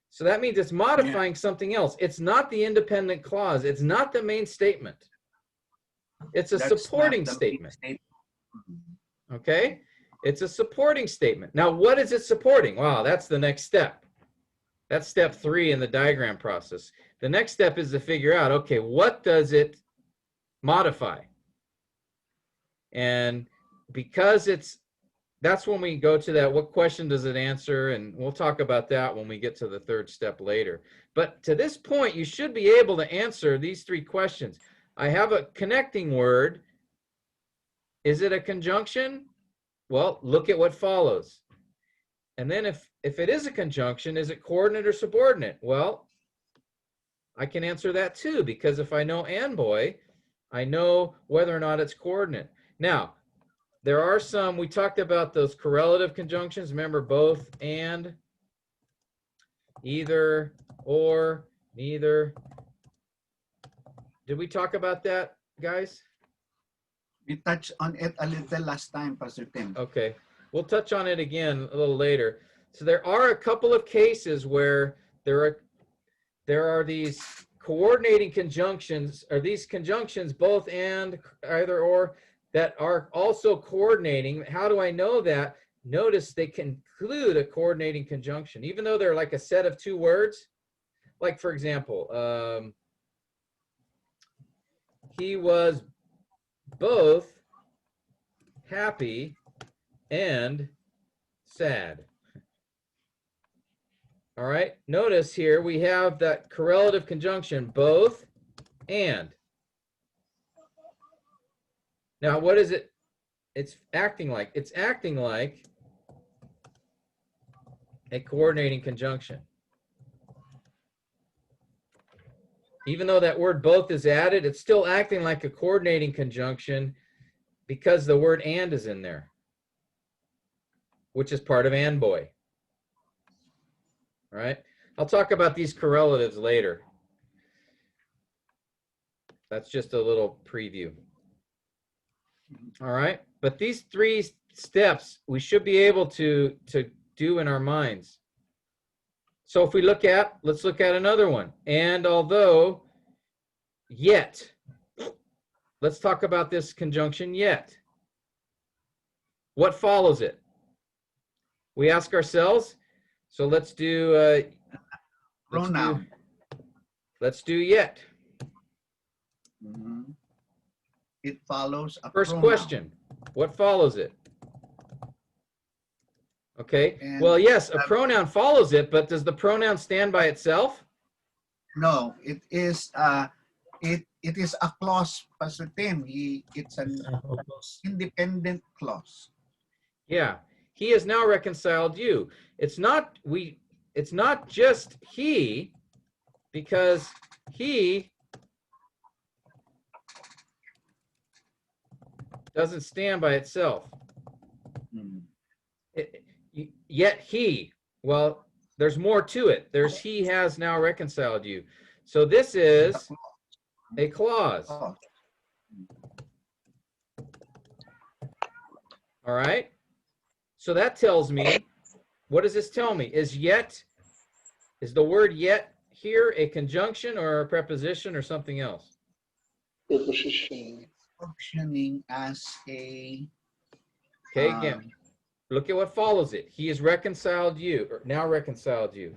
So that means it's modifying something else. It's not the independent clause. It's not the main statement. It's a That's supporting not the main statement. statement. Okay? It's a supporting statement. Now, what is it supporting? Wow, that's the next step. That's step 3 in the diagram process. The next step is to figure out, okay, what does it modify? And because that's when we go to that, what question does it answer? And we'll talk about that when we get to the third step later. But to this point, you should be able to answer these 3 questions. I have a connecting word. Is it a conjunction? Well, look at what follows. And then if it is a conjunction, is it coordinate or subordinate? Well, I can answer that too, because if I know and boy, I know whether or not it's coordinate. Now, there are some, we talked about those correlative conjunctions. Remember, both, and, either, or, neither. Did we talk about that, guys? We touched on it a little last time, Pastor Tim. Okay, we'll touch on it again a little later. So there are a couple of cases where there are these coordinating conjunctions, or these conjunctions, both and, either or, that are also coordinating. How do I know that? Notice they can include a coordinating conjunction, even though they're like a set of 2 words. Like, for example, he was both happy and sad. All right, notice here we have that correlative conjunction, both and. Now, what is it? It's acting like? It's acting like a coordinating conjunction. Even though that word both is added, it's still acting like a coordinating conjunction because the word and is in there, which is part of and boy. All right, I'll talk about these correlatives later. That's just a little preview. All right, but these 3 steps we should be able to do in our minds. So if we let's look at another one. And although, yet. Let's talk about this conjunction, yet. What follows it? We ask ourselves, so let's do Pronoun. let's do yet. Mhm. It follows a First pronoun. question, what follows it? Okay, And well, yes, a pronoun follows it, but does the pronoun stand by itself? no, it is a clause, Pastor Tim. It's an independent clause. Yeah, he has now reconciled you. It's not just he, because he doesn't stand by itself. Mhm. Yet he, well, there's more to it. There's he has now reconciled you. So this is a clause. Oh, All right. So that tells me, what does this tell me? Is the word yet here a conjunction or a preposition or something else? Preposition. functioning as a Okay, again, look at what follows it. He has reconciled you, or now reconciled you.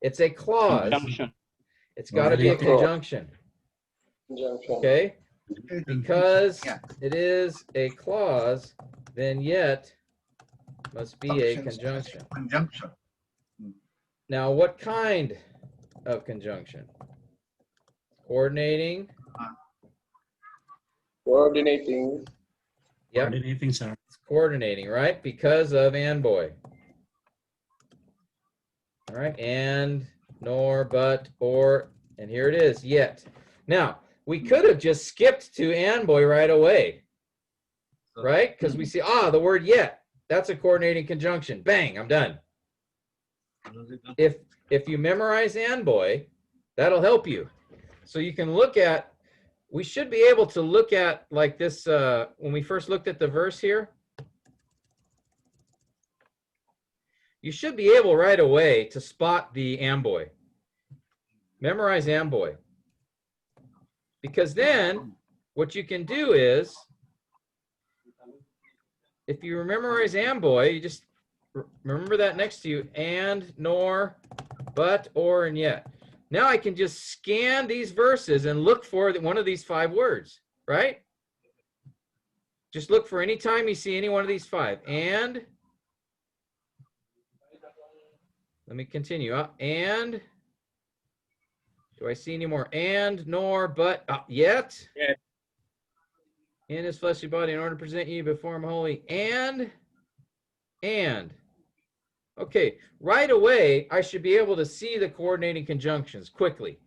It's a clause. Conjunction. It's got to be a conjunction. Conjunction. Okay? Because Yeah. it is a clause, then yet must be a functions as conjunction. conjunction. Now, what kind of conjunction? Coordinating. Coordinating. Yep, Coordinating, sir. it's coordinating, right? Because of and boy. All right, and, nor, but, or, and here it is, yet. Now, we could have just skipped to and boy right away, right? Because we see, the word yet. That's a coordinating conjunction. Bang, I'm done. If you memorize and boy, that'll help you. So you can look at, we should be able to look at like this, when we first looked at the verse here, you should be able right away to spot the and boy. Memorize and boy. Because then what you can do is, if you memorize and boy, you just remember that next to you, and, nor, but, or, and yet. Now I can just scan these verses and look for one of these 5 words, right? Just look for any time you see any one of these 5. And, let me continue. And, do I see any more? And, nor, but, yet. Yet. In his fleshly body in order to present you before him holy. And. Okay, right away, I should be able to see the coordinating conjunctions quickly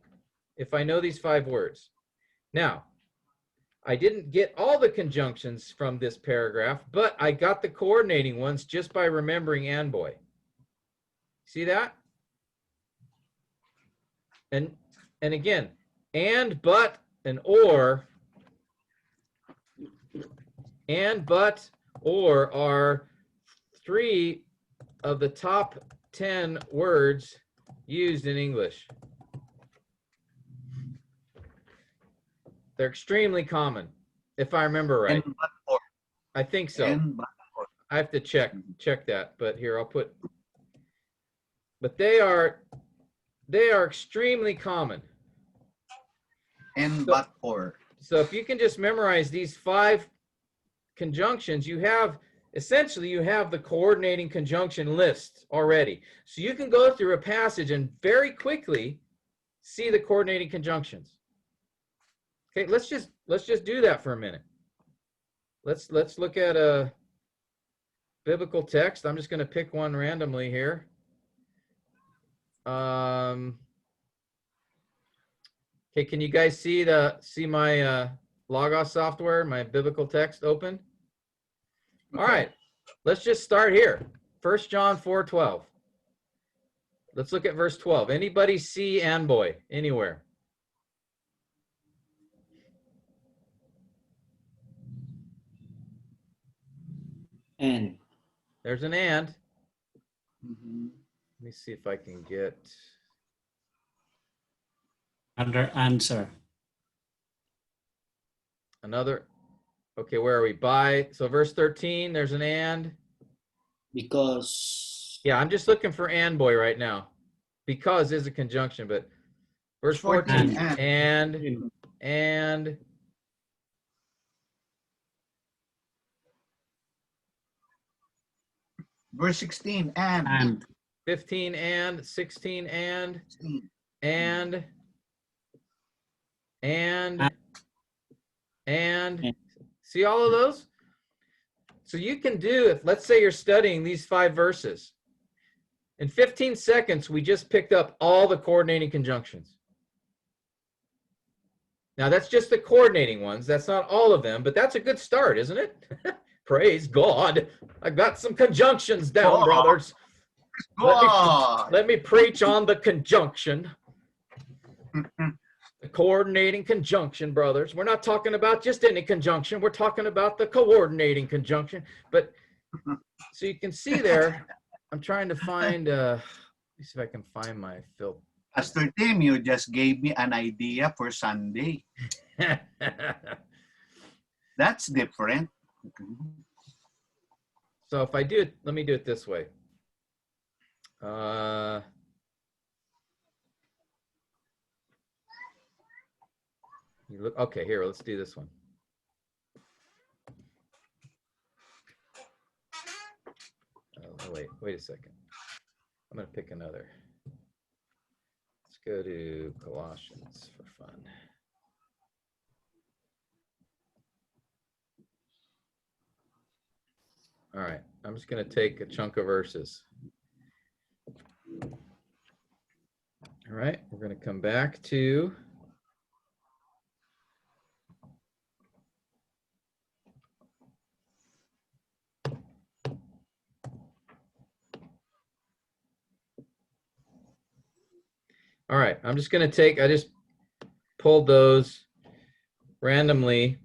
if I know these 5 words. Now, I didn't get all the conjunctions from this paragraph, but I got the coordinating ones just by remembering and boy. See that? And again, and, but, and or are 3 of the top 10 words used in English. They're extremely common, if I remember right. And but or. I think so. And but or. I have to check that, but here I'll put. But they are extremely common. And but or. So if you can just memorize these 5 conjunctions, you have the coordinating conjunction list already. So you can go through a passage and very quickly see the coordinating conjunctions. Okay, let's just do that for a minute. Let's look at a biblical text. I'm just going to pick one randomly here. Okay, can you guys see my Logos software, my biblical text open? All right, let's just start here. 1 John 4:12. Let's look at verse 12. Anybody see and boy anywhere? And. There's an and. Mhm. Let me see if I can get. Under answer. Another. Okay, where are we? By. So verse 13, there's an and. Because. Yeah, I'm just looking for and boy right now. Because is a conjunction, but verse 14. And. Verse 16, and. And. 15 and, 16 and, 16. and, see all of those? So you can do, if let's say you're studying these 5 verses, in 15 seconds, we just picked up all the coordinating conjunctions. Now that's just the coordinating ones. That's not all of them, but that's a good start, isn't it? Praise God. I got some conjunctions down, Oh, brothers. God. Let me preach on the conjunction. The coordinating conjunction, brothers. We're not talking about just any conjunction. We're talking about the coordinating conjunction. But so you can see there, I'm trying to find, let me see if I can find my film. Pastor Tim, you just gave me an idea for Sunday. That's different. So if I do it, let me do it this way. You look, okay, here, let's do this one. Oh, wait a second. I'm going to pick another. Let's go to Colossians for fun. All right, I'm just going to take a chunk of verses. All right, we're going to come back to all right, I'm just going to take, I just pulled those randomly.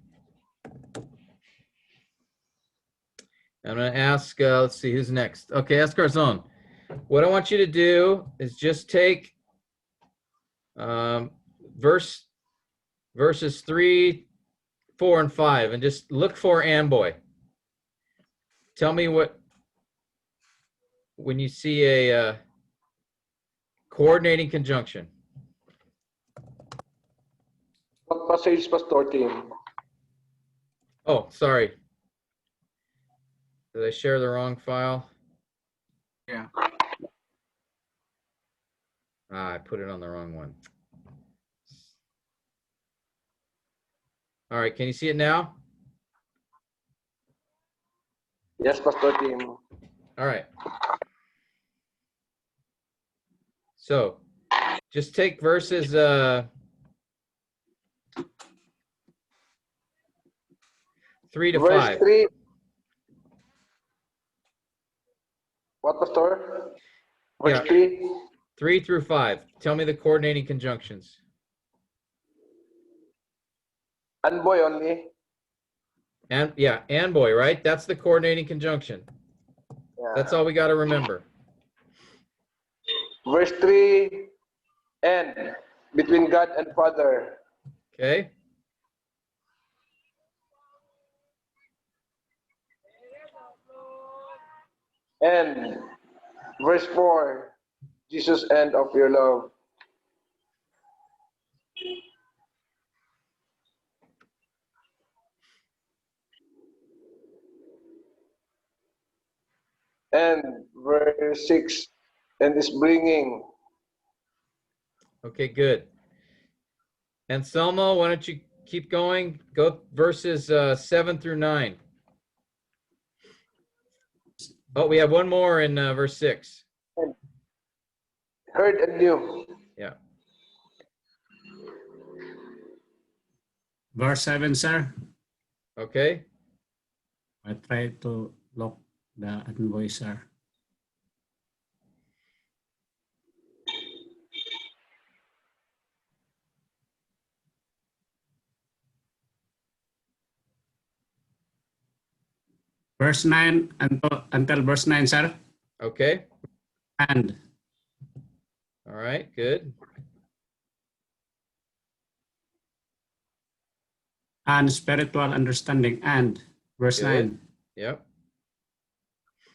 I'm going to ask, let's see, who's next? Okay, ask Garzon. What I want you to do is just take verses 3, 4, and 5 and just look for Amboy. Tell me what, when you see a coordinating conjunction. What passage, Pastor Tim? Oh, sorry. Did I share the wrong file? Yeah. I put it on the wrong one. All right, can you see it now? Yes, Pastor Tim. All right. So just take verses 3 to Verse 5. 3. What, Pastor? Verse Yeah. 3. 3 through 5. Tell me the coordinating conjunctions. And boy only. And yeah, and boy, right? That's the coordinating conjunction. Yeah. That's all we got to remember. Verse 3. And between God and Father. Okay. And verse 4. Jesus, end of your love. And verse 6. And is bringing. Okay, good. And Selma, why don't you keep going? Go verses 7 through 9. Oh, we have one more in verse 6. Heard and knew. Yeah. Verse 7, sir. Okay. I try to look the envoy, sir. Verse 9 until verse 9, sir. Okay. And. All right, good. And spiritual understanding, and verse Good. 9. Yep.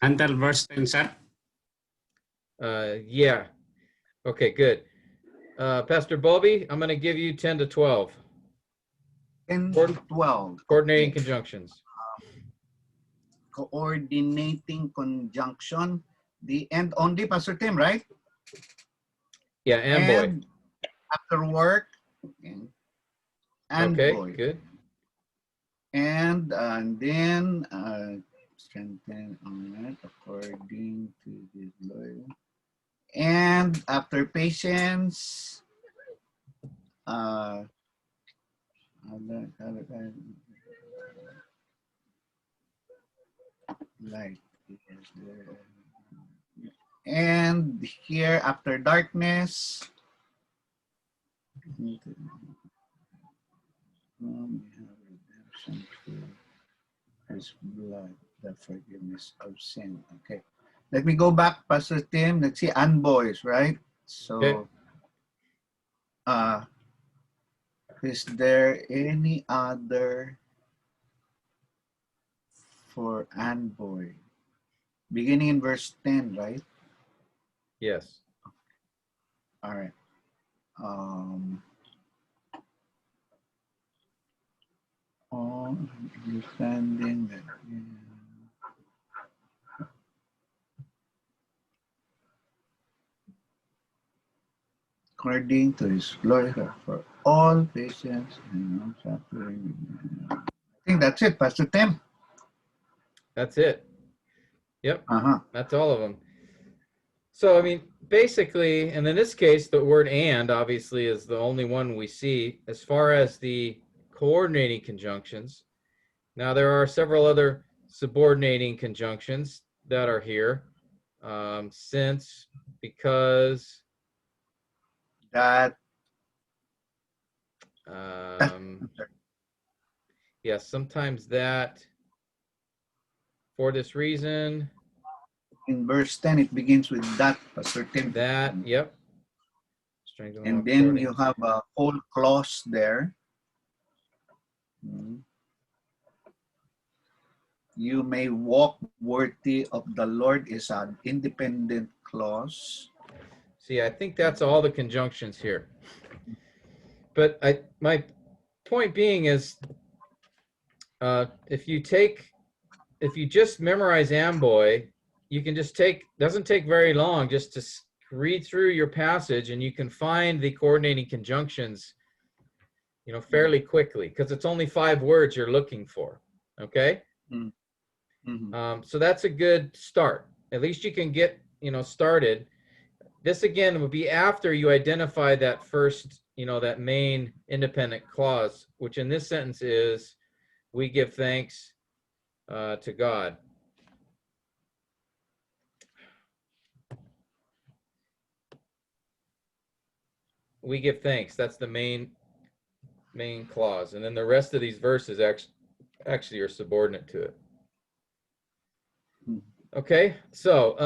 Until verse 10, sir. Yeah. Okay, good. Pastor Bobby, I'm going to give you 10 to 12. 10 to 12. Coordinating conjunctions. coordinating conjunction. The end only, Pastor Tim, right? Yeah, and boy. And after work. And Okay, boy. good. And then strengthen on that according to his loyal. And after patience, like, and here after darkness, we have redemption through his blood, the forgiveness of sin. Okay. Let me go back, Pastor Tim. Let's see, boys, right? So, is there any other for boy? Beginning in verse 10, right? Yes. All right. Understanding that. According to his glory for all patience and long suffering. I think that's it, Pastor Tim. That's it. Yep. Uh-huh. That's all of them. So, I mean, basically, and in this case, the word and obviously is the only one we see as far as the coordinating conjunctions. Now, there are several other subordinating conjunctions that are here. Since, because, That. yes, sometimes that, for this reason. In verse 10, it begins with that, Pastor Tim. That, yep. And then you have a whole clause there. You may walk worthy of the Lord is an independent clause. See, I think that's all the conjunctions here. But my point being is, if you just memorize amboy, you can just doesn't take very long just to read through your passage, and you can find the coordinating conjunctions, fairly quickly, because it's only 5 words you're looking for. Okay. So that's a good start. At least you can get started. This again would be after you identify that first, that main independent clause, which in this sentence is, we give thanks to God. We give thanks. That's the main clause, and then the rest of these verses actually are subordinate to it. Okay, so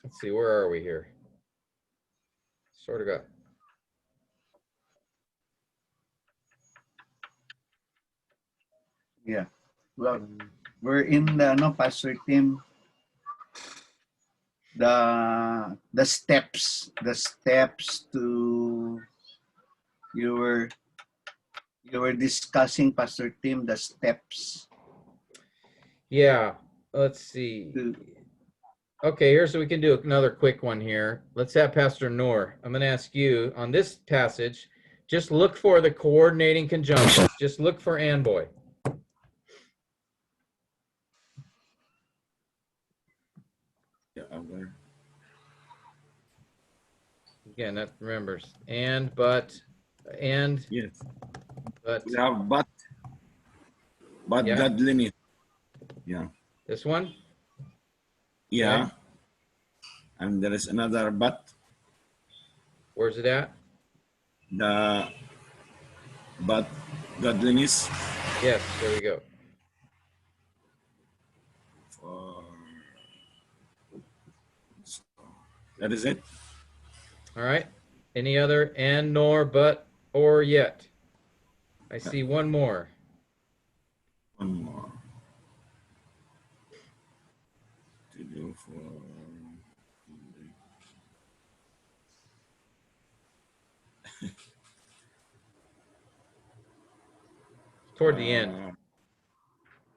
let's see, where are we here? Sort of got. Yeah. Well, we're in the Pastor Tim, the steps to you were discussing, Pastor Tim, the steps. Yeah, let's see. Okay, here, so we can do another quick one here. Let's have Pastor Noor. I'm going to ask you on this passage, just look for the coordinating conjunctions. Just look for and boy. Again, that remembers and, but, and. Yes. But. We have but yeah. Godliness. Yeah. This one? Yeah. Okay. And there is another but. Where's it at? The but godliness. Yes, there we go. That is it. All right. Any other and, nor, but, or, yet? I see one more. One more. To do for. Toward the end.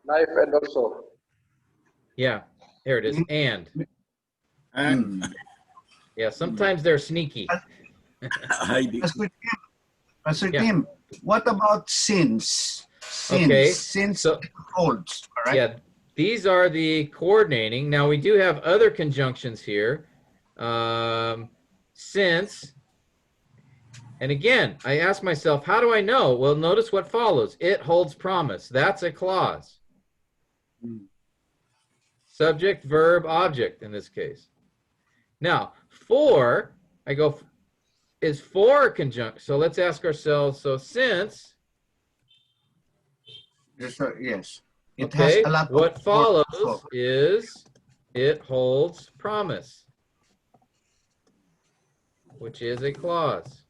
Life and also. Yeah, here it is. And. And Yeah, sometimes they're sneaky. I did. Pastor Yeah. Tim, what about since? Okay, Since so- it holds, all right? Yeah, these are the coordinating. Now we do have other conjunctions here. Since, and again, I ask myself, how do I know? Well, notice what follows. It holds promise. That's a clause. Subject, verb, object in this case. Now, for, I go, is for a conjunction. So let's ask ourselves, so since, Yes. It okay, has a lot what of follows work. is it holds promise, which is a clause.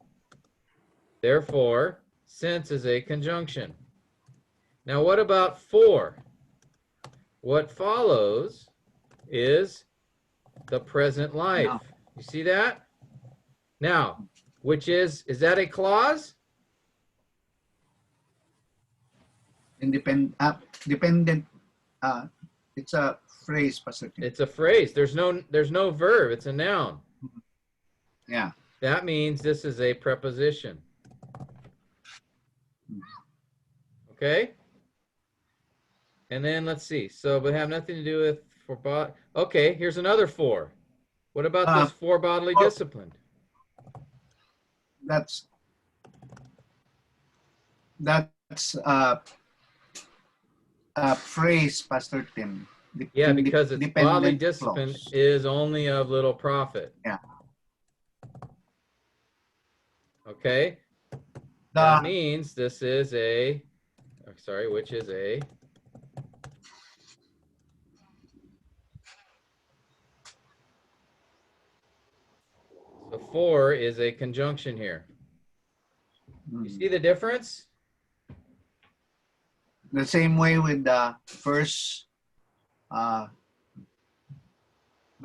Therefore, since is a conjunction. Now, what about for? What follows is the present life. No. You see that? Now, which is that a clause? Dependent. It's a phrase, Pastor Tim. It's a phrase. There's no verb. It's a noun. Yeah. That means this is a preposition. Okay? And then let's see. So, but have nothing to do with for okay, here's another for. What about this for bodily discipline? That's a phrase, Pastor Tim. Yeah, because it's bodily Dependent discipline clause. is only of little profit. Yeah. Okay? That means this is a, sorry, which is a so for is a conjunction here. You see the difference? The same way with the first, the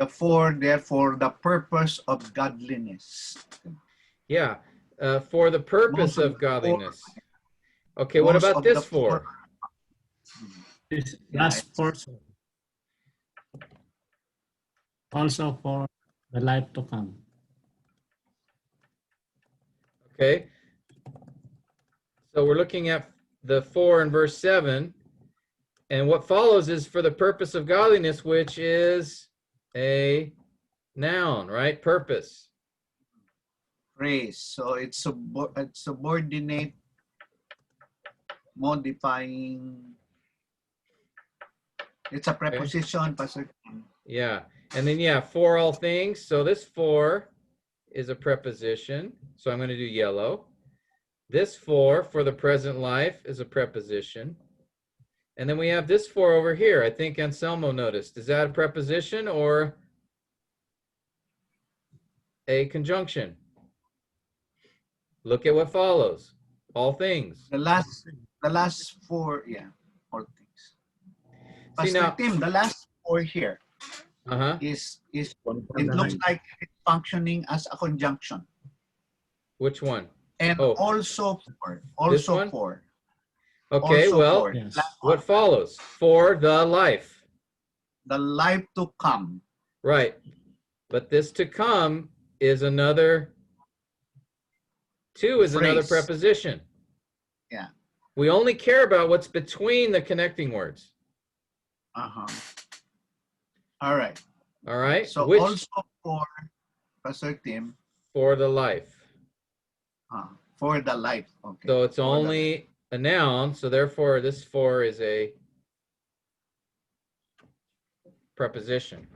for, therefore, the purpose of godliness. Yeah, for the purpose Most of of the godliness. Okay, what most about of this the for? This last portion. Also for the life to come. Okay. So we're looking at the 4 in verse 7. And what follows is for the purpose of godliness, which is a noun, right? Purpose. Phrase. So it's subordinate, modifying. It's a preposition, Pastor Tim. Yeah. And then, yeah, for all things. So this for is a preposition. So I'm going to do yellow. This for the present life is a preposition. And then we have this for over here. I think Anselmo noticed. Is that a preposition or a conjunction? Look at what follows. All things. The last four, yeah, all things. See Pastor now, Tim, the last four here is it looks like it's functioning as a conjunction. Which one? And Oh. also for. This one? For. Okay, Also well, for. Yes. what follows? For the life. The life to come. Right. But this to come is another, to is another Phrase. preposition. Yeah. We only care about what's between the connecting words. Uh-huh. All right. All right. So Which also for, Pastor Tim, for the life. for the life. Okay. So it's For the only a noun. So therefore, this for is a preposition.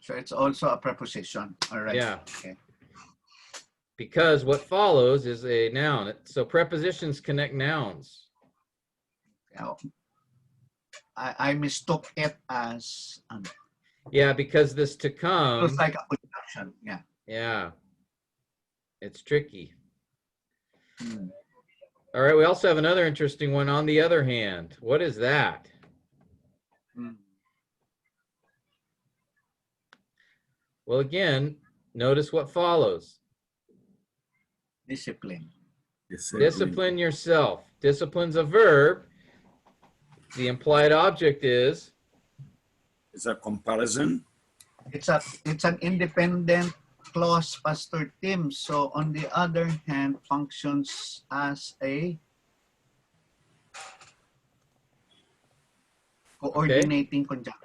So it's also a preposition. All right. Yeah. Okay. Because what follows is a noun. So prepositions connect nouns. Now, I mistook it as Yeah, because this to come. looks like a conjunction. Yeah. Yeah. It's tricky. Hmm. All right, we also have another interesting one. On the other hand, what is that? Hmm. Well, again, notice what follows. Discipline. Discipline yourself. Discipline's a verb. The implied object is? It's a comparison. It's an independent clause, Pastor Tim. So on the other hand, functions as a coordinating conjunction.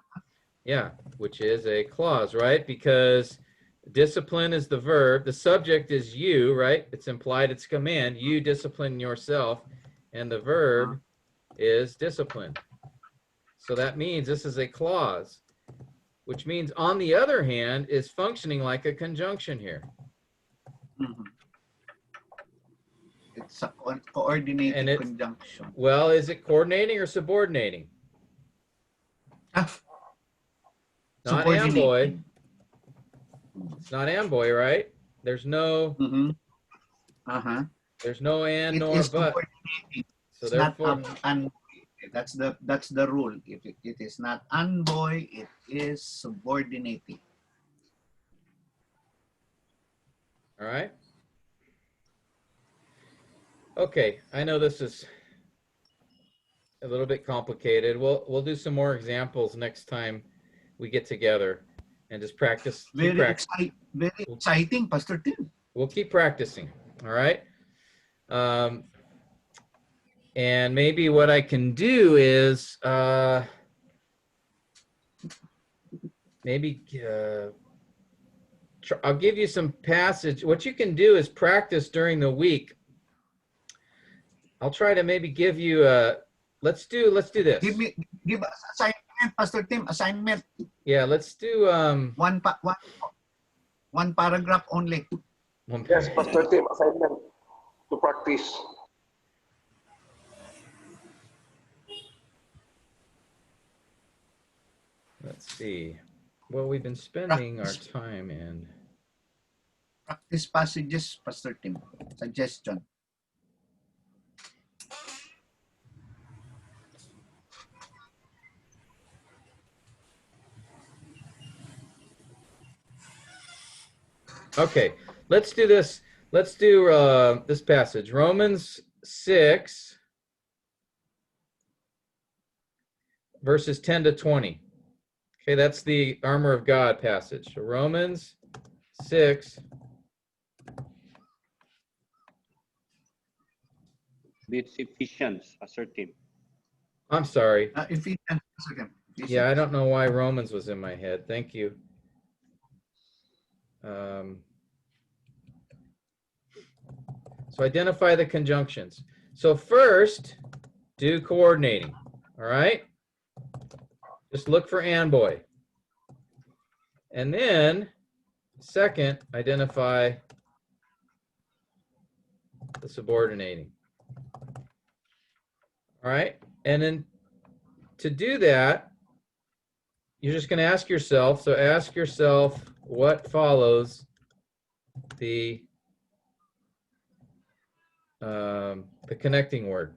Yeah, which is a clause, right? Because discipline is the verb. The subject is you, right? It's implied, it's command. You discipline yourself. And the verb is discipline. So that means this is a clause, which means on the other hand is functioning like a conjunction here. Mhm. It's a coordinating And it's, conjunction. well, is it coordinating or subordinating? Ah, Not subordinating. amboy. It's not amboy, right? There's no Mhm. Uh-huh. there's no and It nor is but. subordinating. So It's not therefore, that's the rule. If it is not unboy, it is subordinating. all right. Okay, I know this is a little bit complicated. We'll do some more examples next time we get together and just practice. Very exciting, Pastor Tim. We'll keep practicing. All right. And maybe what I can do is maybe I'll give you some passage. What you can do is practice during the week. I'll try to maybe give you a. Let's do this. Give us assignment, Pastor Tim. Assignment. Yeah, let's do one paragraph only. Yes, Pastor Tim, assignment to practice. Let's see. Well, we've been spending our time in Practice passages, Pastor Tim. Suggestion. Okay, let's do this. Let's do this passage, Romans 6, verses 10 to 20. Okay, that's the armor of God passage. So Romans 6. It's Ephesians, Pastor Tim. I'm sorry. Ephesians. Yeah, I don't know why Romans was in my head. Thank you. So identify the conjunctions. So first, do coordinating. All right? Just look for and boy. And then, second, identify the subordinating. All right? And then to do that, you're just going to ask yourself, so ask yourself what follows the connecting word.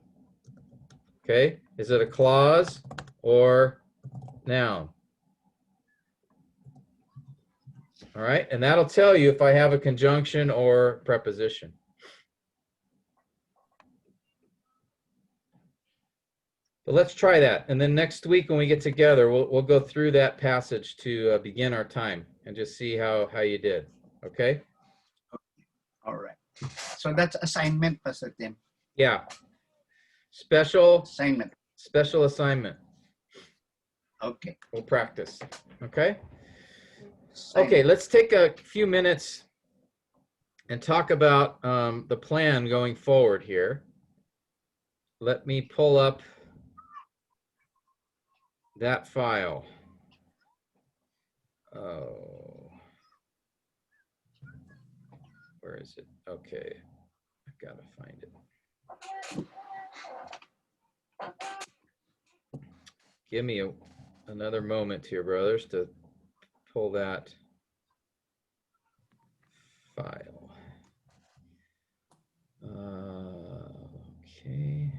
Okay? Is it a clause or noun? All right? And that'll tell you if I have a conjunction or preposition. But let's try that. And then next week when we get together, we'll go through that passage to begin our time and just see how you did. Okay? All right. So that's assignment, Pastor Tim. Yeah. Special Assignment. Special assignment. Okay. We'll practice. Okay? Assignment. Okay, let's take a few minutes and talk about the plan going forward here. Let me pull up that file. Oh, where is it? Okay, I've got to find it. Give me another moment here, brothers, to pull that file. Okay.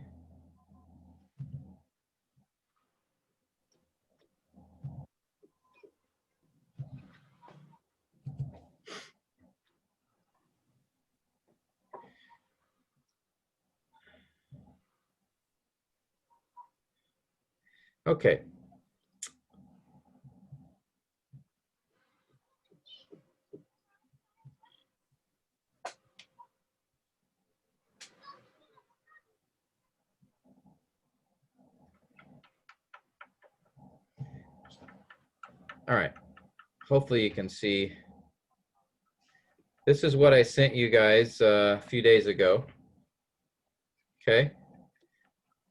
Okay. All right. Hopefully you can see. This is what I sent you guys a few days ago. Okay.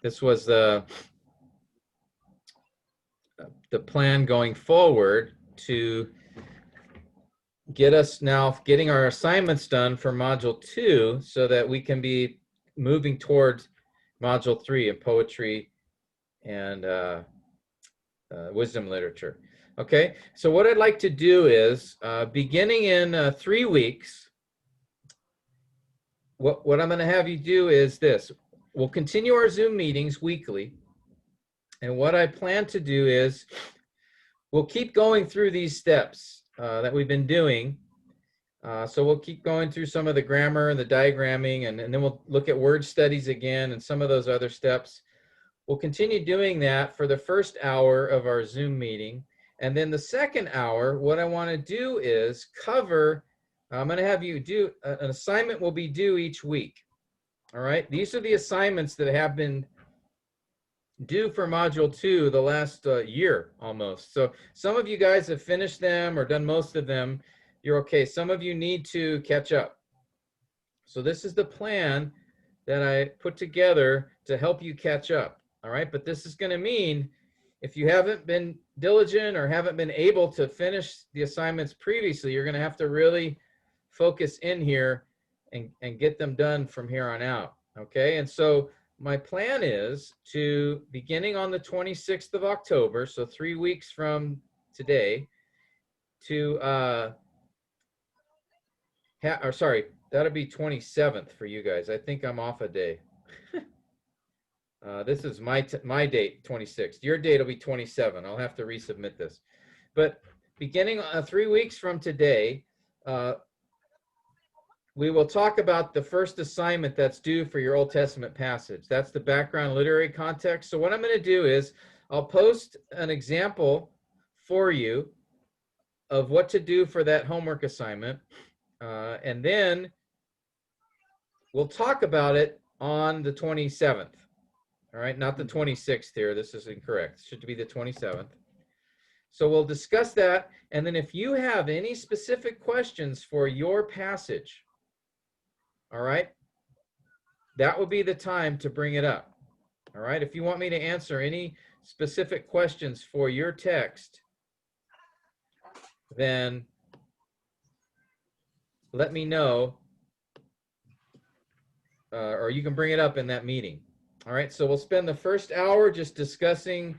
This was the plan going forward to get us now getting our assignments done for module 2 so that we can be moving towards module 3 of poetry and wisdom literature. Okay, so what I'd like to do is beginning in 3 weeks, what I'm going to have you do is this. We'll continue our Zoom meetings weekly, and what I plan to do is we'll keep going through these steps that we've been doing. So we'll keep going through some of the grammar and the diagramming, and then we'll look at word studies again and some of those other steps. We'll continue doing that for the first hour of our Zoom meeting. And then the second hour, what I want to do is cover, I'm going to have you do, an assignment will be due each week. All right, these are the assignments that have been due for module 2 the last year almost. So some of you guys have finished them or done most of them. You're okay. Some of you need to catch up. So this is the plan that I put together to help you catch up. All right, but this is going to mean if you haven't been diligent or haven't been able to finish the assignments previously, you're going to have to really focus in here and get them done from here on out. Okay, and so my plan is to, beginning on the 26th of October, so 3 weeks from today, to or sorry, that'll be 27th for you guys. I think I'm off a day. This is my date, 26th. Your date will be 27. I'll have to resubmit this. But beginning 3 weeks from today, we will talk about the first assignment that's due for your Old Testament passage. That's the background literary context. So what I'm going to do is I'll post an example for you of what to do for that homework assignment. And then we'll talk about it on the 27th. All right, not the 26th here. This is incorrect. It should be the 27th. So we'll discuss that. And then if you have any specific questions for your passage, all right, that will be the time to bring it up. All right, if you want me to answer any specific questions for your text, then let me know, or you can bring it up in that meeting. All right, so we'll spend the first hour just discussing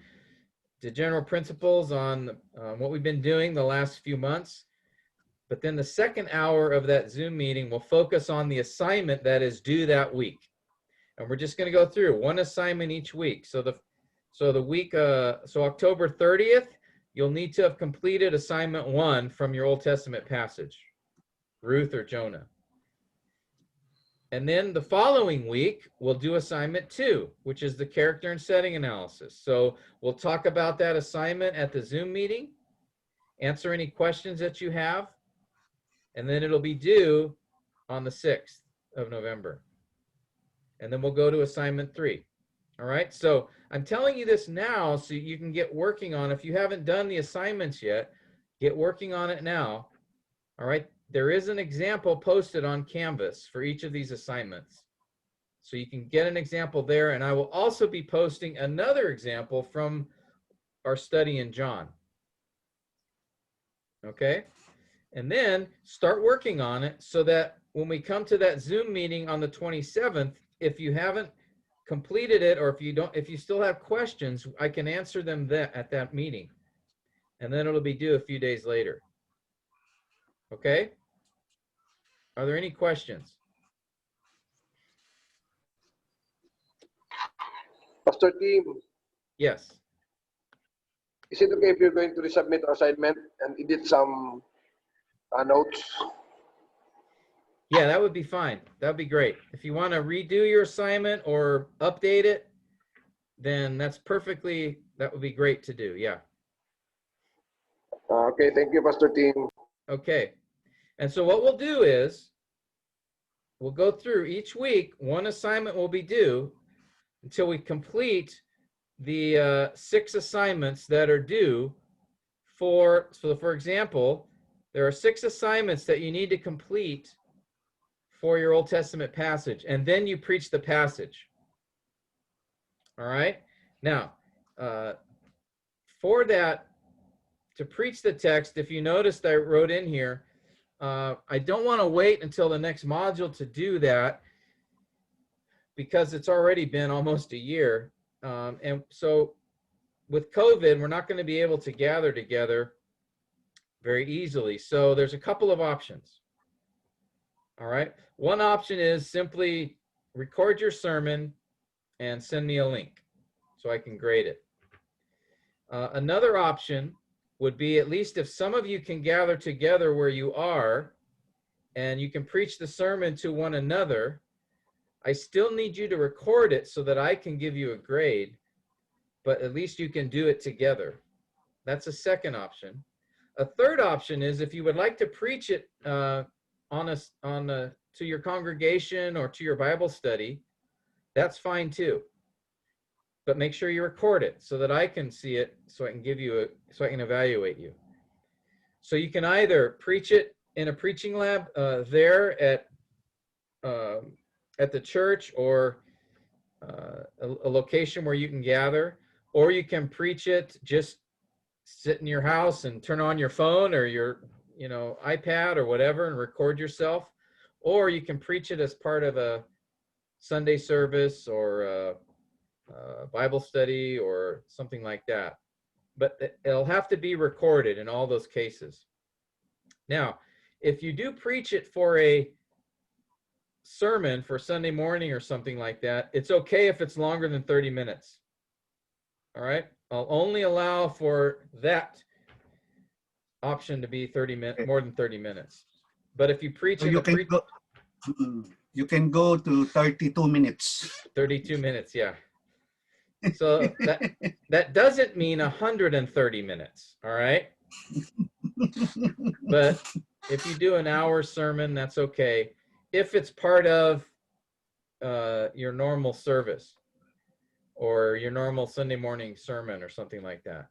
the general principles on what we've been doing the last few months. But then the second hour of that Zoom meeting will focus on the assignment that is due that week. And we're just going to go through one assignment each week. So October 30th, you'll need to have completed assignment 1 from your Old Testament passage, Ruth or Jonah. And then the following week, we'll do assignment 2, which is the character and setting analysis. So we'll talk about that assignment at the Zoom meeting, answer any questions that you have, and then it'll be due on the 6th of November. And then we'll go to assignment 3. All right, so I'm telling you this now so you can get working on, if you haven't done the assignments yet, get working on it now. All right, there is an example posted on Canvas for each of these assignments. So you can get an example there, and I will also be posting another example from our study in John. Okay, and then start working on it so that when we come to that Zoom meeting on the 27th, if you haven't completed it, or if you still have questions, I can answer them at that meeting. And then it'll be due a few days later. Okay? Are there any questions? Pastor Tim, Yes. is it okay if you're going to resubmit our assignment and edit some notes? Yeah, that would be fine. That would be great. If you want to redo your assignment or update it, then that would be great to do. Yeah. Okay, thank you, Pastor Tim. Okay. And so what we'll do is we'll go through each week, one assignment will be due until we complete the 6 assignments that are due for example, there are 6 assignments that you need to complete for your Old Testament passage, and then you preach the passage. All right? Now, for that, to preach the text, if you noticed, I wrote in here, I don't want to wait until the next module to do that because it's already been almost a year. And so with COVID, we're not going to be able to gather together very easily. So there's a couple of options. All right. One option is simply record your sermon and send me a link so I can grade it. Another option would be, at least if some of you can gather together where you are and you can preach the sermon to one another, I still need you to record it so that I can give you a grade, but at least you can do it together. That's a second option. A third option is, if you would like to preach it to your congregation or to your Bible study, that's fine too. But make sure you record it so that I can see it, so I can so I can evaluate you. So you can either preach it in a preaching lab there at the church, or a location where you can gather, or you can preach it just sit in your house and turn on your phone or your iPad or whatever and record yourself, or you can preach it as part of a Sunday service or a Bible study or something like that. But it'll have to be recorded in all those cases. Now, if you do preach it for a sermon for Sunday morning or something like that, it's okay if it's longer than 30 minutes. All right? I'll only allow for that option to be more than 30 minutes. But if you preach So in you can go to 32 minutes. 32 minutes, yeah. So that doesn't mean 130 minutes, all right? But if you do an hour sermon, that's okay. If it's part of your normal service or your normal Sunday morning sermon or something like that.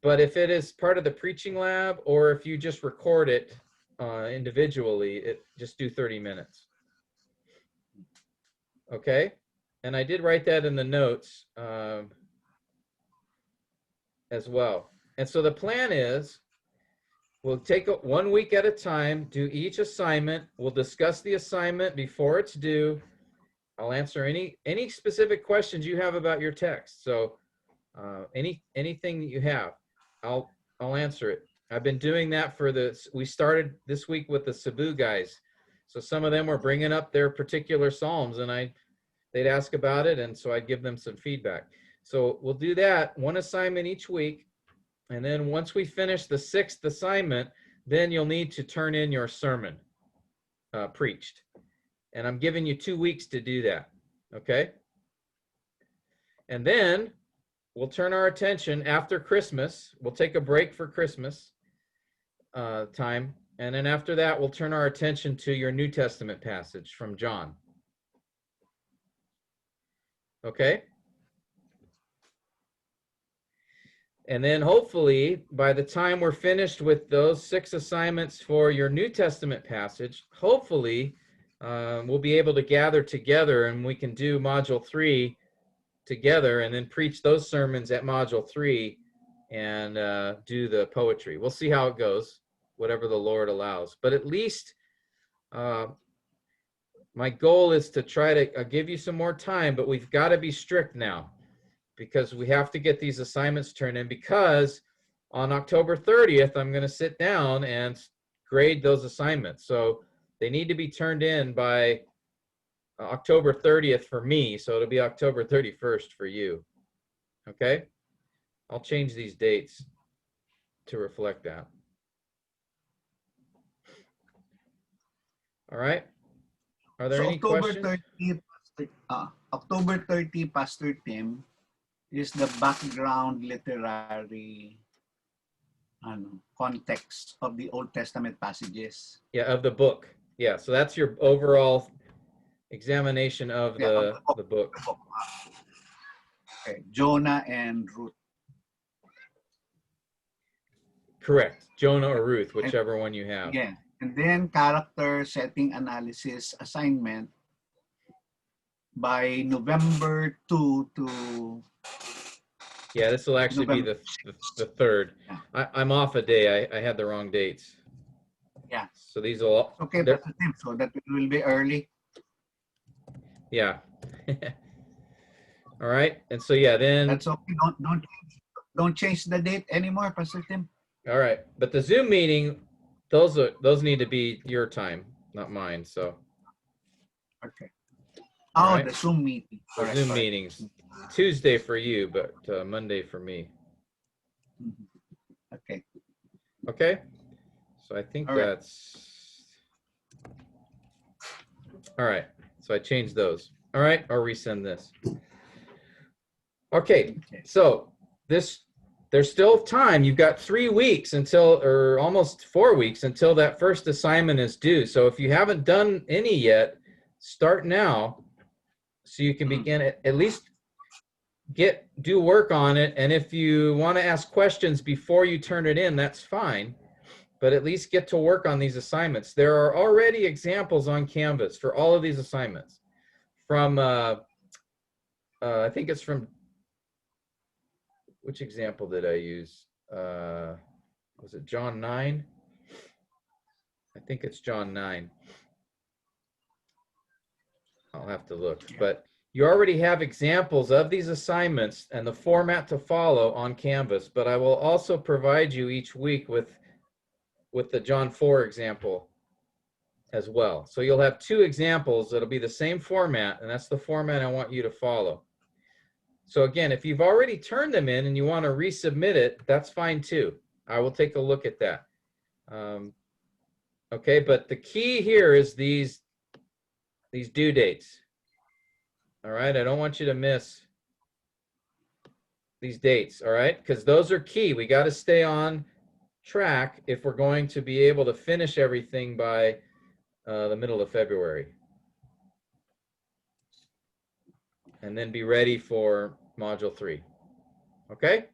But if it is part of the preaching lab, or if you just record it individually, just do 30 minutes. Okay? And I did write that in the notes as well. And so the plan is, we'll take it 1 week at a time, do each assignment. We'll discuss the assignment before it's due. I'll answer any specific questions you have about your text. So anything that you have, I'll answer it. I've been doing that we started this week with the Cebu guys. So some of them were bringing up their particular Psalms, and they'd ask about it, and so I'd give them some feedback. So we'll do that, one assignment each week. And then once we finish the 6th assignment, then you'll need to turn in your sermon preached. And I'm giving you 2 weeks to do that, okay? And then we'll turn our attention after Christmas. We'll take a break for Christmas time. And then after that, we'll turn our attention to your New Testament passage from John. Okay? And then hopefully, by the time we're finished with those 6 assignments for your New Testament passage, hopefully we'll be able to gather together and we can do Module 3 together and then preach those sermons at Module 3 and do the poetry. We'll see how it goes, whatever the Lord allows. But at least my goal is to try to give you some more time, but we've got to be strict now, because we have to get these assignments turned in, because on October 30th, I'm going to sit down and grade those assignments. So they need to be turned in by October 30th for me. So it'll be October 31st for you. Okay? I'll change these dates to reflect that. All right? Are there any questions? October 30, Pastor Tim, is the background literary context of the Old Testament passages. Yeah, of the book. Yeah, so that's your overall examination of Yeah, the book. Okay. Jonah and Ruth. Correct. Jonah or Ruth, whichever one you have. Yeah. And then character setting analysis assignment by November 2 to Yeah, this will actually November. be the third. Yeah. I'm off a day. I had the wrong dates. Yeah. So these will Okay, they're- Pastor Tim, so that it will be early. yeah. All right. And so yeah, then That's okay. Don't change the date anymore, Pastor Tim. all right. But the Zoom meeting, those need to be your time, not mine. So Okay. All Oh, right. the Zoom meeting. the Correct, Zoom correct. meetings, Tuesday for you, but Monday for me. Mhm. Okay. Okay. So I think All right. that's all right. So I changed those. All right. Or resend this. Okay. Okay. So there's still time. You've got 3 weeks until, or almost 4 weeks until that first assignment is due. So if you haven't done any yet, start now so you can begin at least do work on it. And if you want to ask questions before you turn it in, that's fine. But at least get to work on these assignments. There are already examples on Canvas for all of these assignments. From, I think it's from, which example did I use? Was it John 9? I think it's John 9. I'll have to look. But you already have examples of these assignments and the format to follow on Canvas. But I will also provide you each week with the John 4 example as well. So you'll have 2 examples that'll be the same format, and that's the format I want you to follow. So again, if you've already turned them in and you want to resubmit it, that's fine too. I will take a look at that. Okay, but the key here is these due dates. All right, I don't want you to miss these dates, all right? Because those are key. We got to stay on track if we're going to be able to finish everything by the middle of February. And then be ready for Module 3. Okay?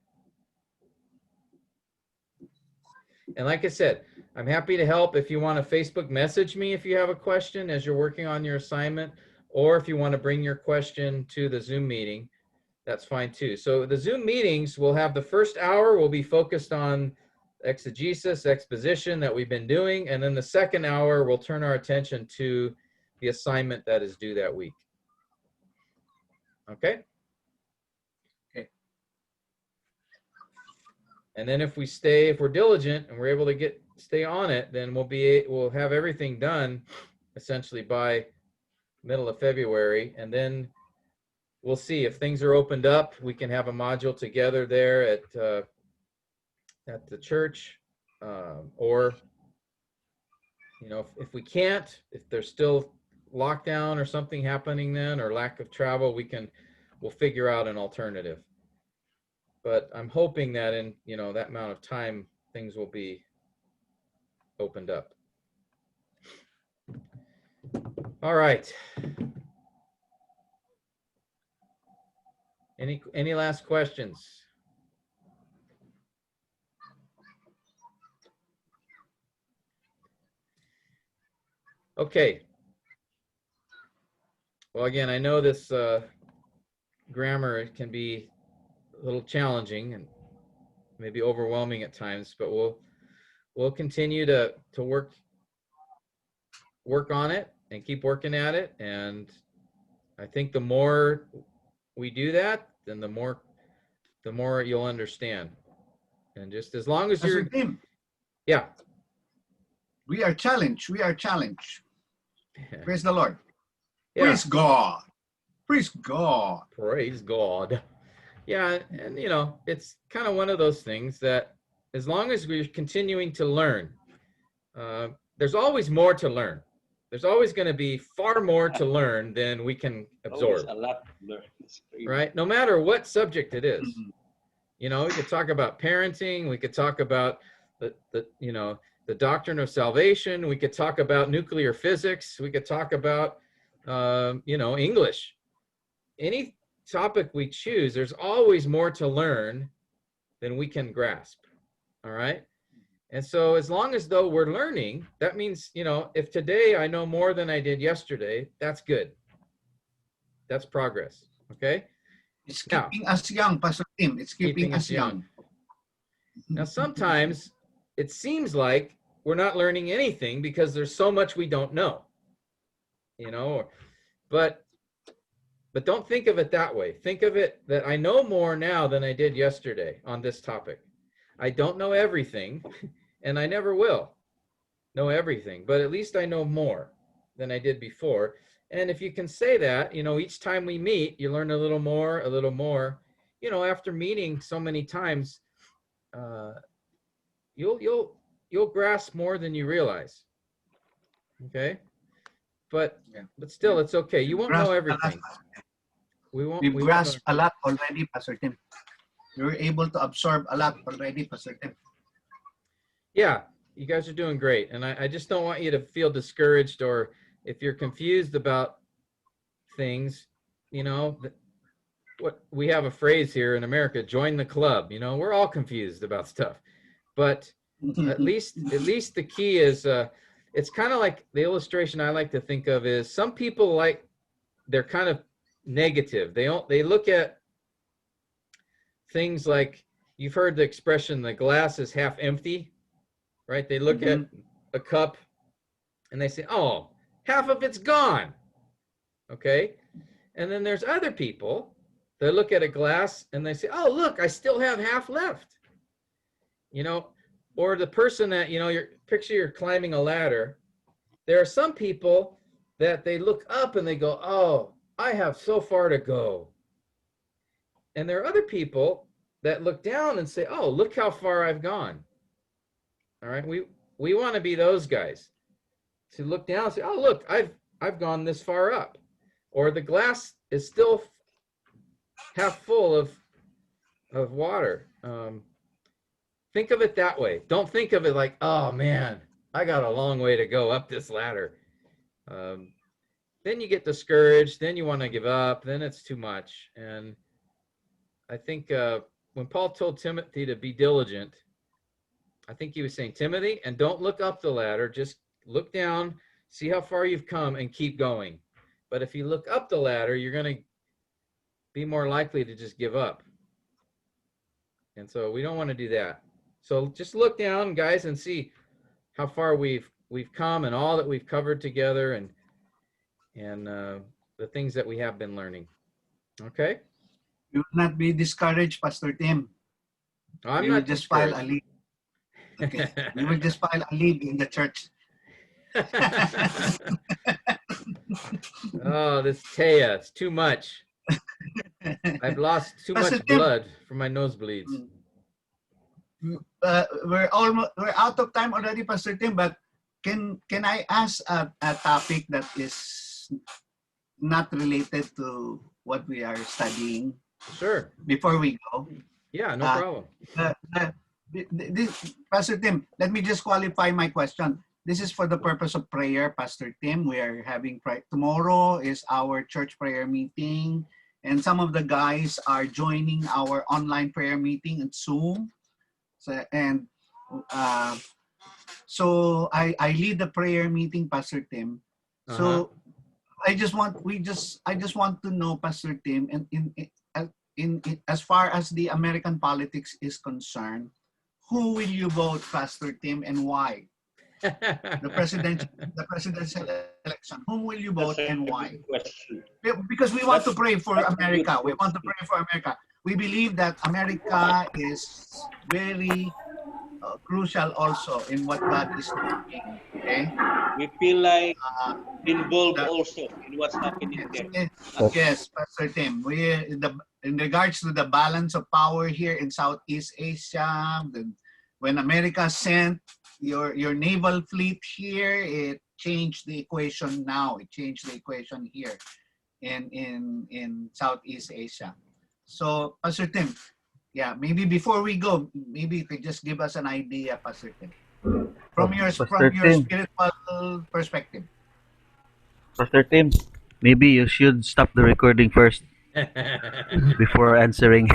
And like I said, I'm happy to help if you want to Facebook message me if you have a question as you're working on your assignment, or if you want to bring your question to the Zoom meeting, that's fine too. So the Zoom meetings will have the first hour will be focused on exegesis, exposition that we've been doing, and then the second hour we'll turn our attention to the assignment that is due that week. Okay? Okay. And then if we're diligent and we're able to stay on it, then we'll have everything done essentially by middle of February, and then we'll see if things are opened up. We can have a module together there at the church, or if we can't, if there's still lockdown or something happening then, or lack of travel, we'll figure out an alternative. But I'm hoping that in that amount of time, things will be opened up. All right. Any last questions? Okay. Well, again, I know this grammar can be a little challenging and maybe overwhelming at times, but we'll continue to work on it and keep working at it. And I think the more we do that, then the more you'll understand. And just as long as you're, Tim, yeah. we are challenged. We are challenged. Praise the Lord. Yeah. Praise God. Praise God. Praise God. Yeah, and it's kind of one of those things that as long as we're continuing to learn, there's always more to learn. There's always going to be far more to learn than we can Always absorb, a lot to learn. It's crazy. right? No matter what subject it is. Mhm. You know, we could talk about parenting. We could talk about the doctrine of salvation. We could talk about nuclear physics. We could talk about, English. Any topic we choose, there's always more to learn than we can grasp. All right. And so as long as though we're learning, that means, if today I know more than I did yesterday, that's good. That's progress. Okay. It's Now, keeping us young, Pastor Tim. It's keeping us young. Now, sometimes it seems like we're not learning anything because there's so much we don't know, but don't think of it that way. Think of it that I know more now than I did yesterday on this topic. I don't know everything, and I never will know everything, but at least I know more than I did before. And if you can say that, each time we meet, you learn a little more, a little more. After meeting so many times, you'll grasp more than you realize. Okay, but still, it's okay. You won't know everything. We've grasped a lot already, Pastor Tim. You're able to absorb a lot already, Pastor Tim. Yeah, you guys are doing great, and I just don't want you to feel discouraged, or if you're confused about things, what we have a phrase here in America: join the club. We're all confused about stuff, but at least the key is it's kind of like the illustration I like to think of is some people they're kind of negative. They look at things like, you've heard the expression, the glass is half empty, right? They look at a cup and they say, oh, half of it's gone. Okay. And then there's other people that look at a glass and they say, oh, look, I still have half left. Or the person that, you're climbing a ladder. There are some people that they look up and they go, oh, I have so far to go. And there are other people that look down and say, oh, look how far I've gone. All right. We want to be those guys to look down and say, oh, look, I've gone this far up. Or the glass is still half full of water. Think of it that way. Don't think of it like, oh man, I got a long way to go up this ladder. Then you get discouraged, then you want to give up, then it's too much. And I think when Paul told Timothy to be diligent, I think he was saying, Timothy, and don't look up the ladder, just look down, see how far you've come, and keep going. But if you look up the ladder, you're going to be more likely to just give up. And so we don't want to do that. So just look down, guys, and see how far we've come and all that we've covered together, and the things that we have been learning. Okay? You will not be discouraged, Pastor Tim. I'm not just file a leave. Okay. We will just file a leave in the church. Oh, this Taya, it's too much. I've lost too much blood from my nosebleeds. We're out of time already, Pastor Tim, but can I ask a topic that is not related to what we are studying? Sure. Before we go. Yeah, no problem. Pastor Tim, let me just qualify my question. This is for the purpose of prayer, Pastor Tim. We are having tomorrow is our church prayer meeting, and some of the guys are joining our online prayer meeting at Zoom. So I lead the prayer meeting, Pastor Tim. So I just want to know, Pastor Tim, in as far as the American politics is concerned, who will you vote, Pastor Tim, and why? The presidential election. Whom will you vote and why? Because we want to pray for America. We want to pray for America. We believe that America is very crucial also in what God is doing. Okay. We feel like involved also in what's happening there. Yes, Pastor Tim. In regards to the balance of power here in Southeast Asia, when America sent your naval fleet here, changed the equation now. It changed the equation here in Southeast Asia. So, Pastor Tim, yeah, maybe before we go, maybe you could just give us an idea, Pastor Tim, from your Pastor Tim, spiritual perspective. Pastor Tim, maybe you should stop the recording first before answering.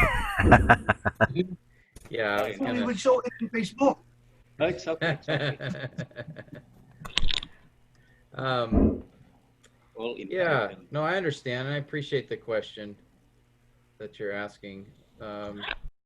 Yeah, I was We gonna. would show it in Facebook. No, it's okay. It's okay. All Yeah, important. no, I understand. I appreciate the question that you're asking.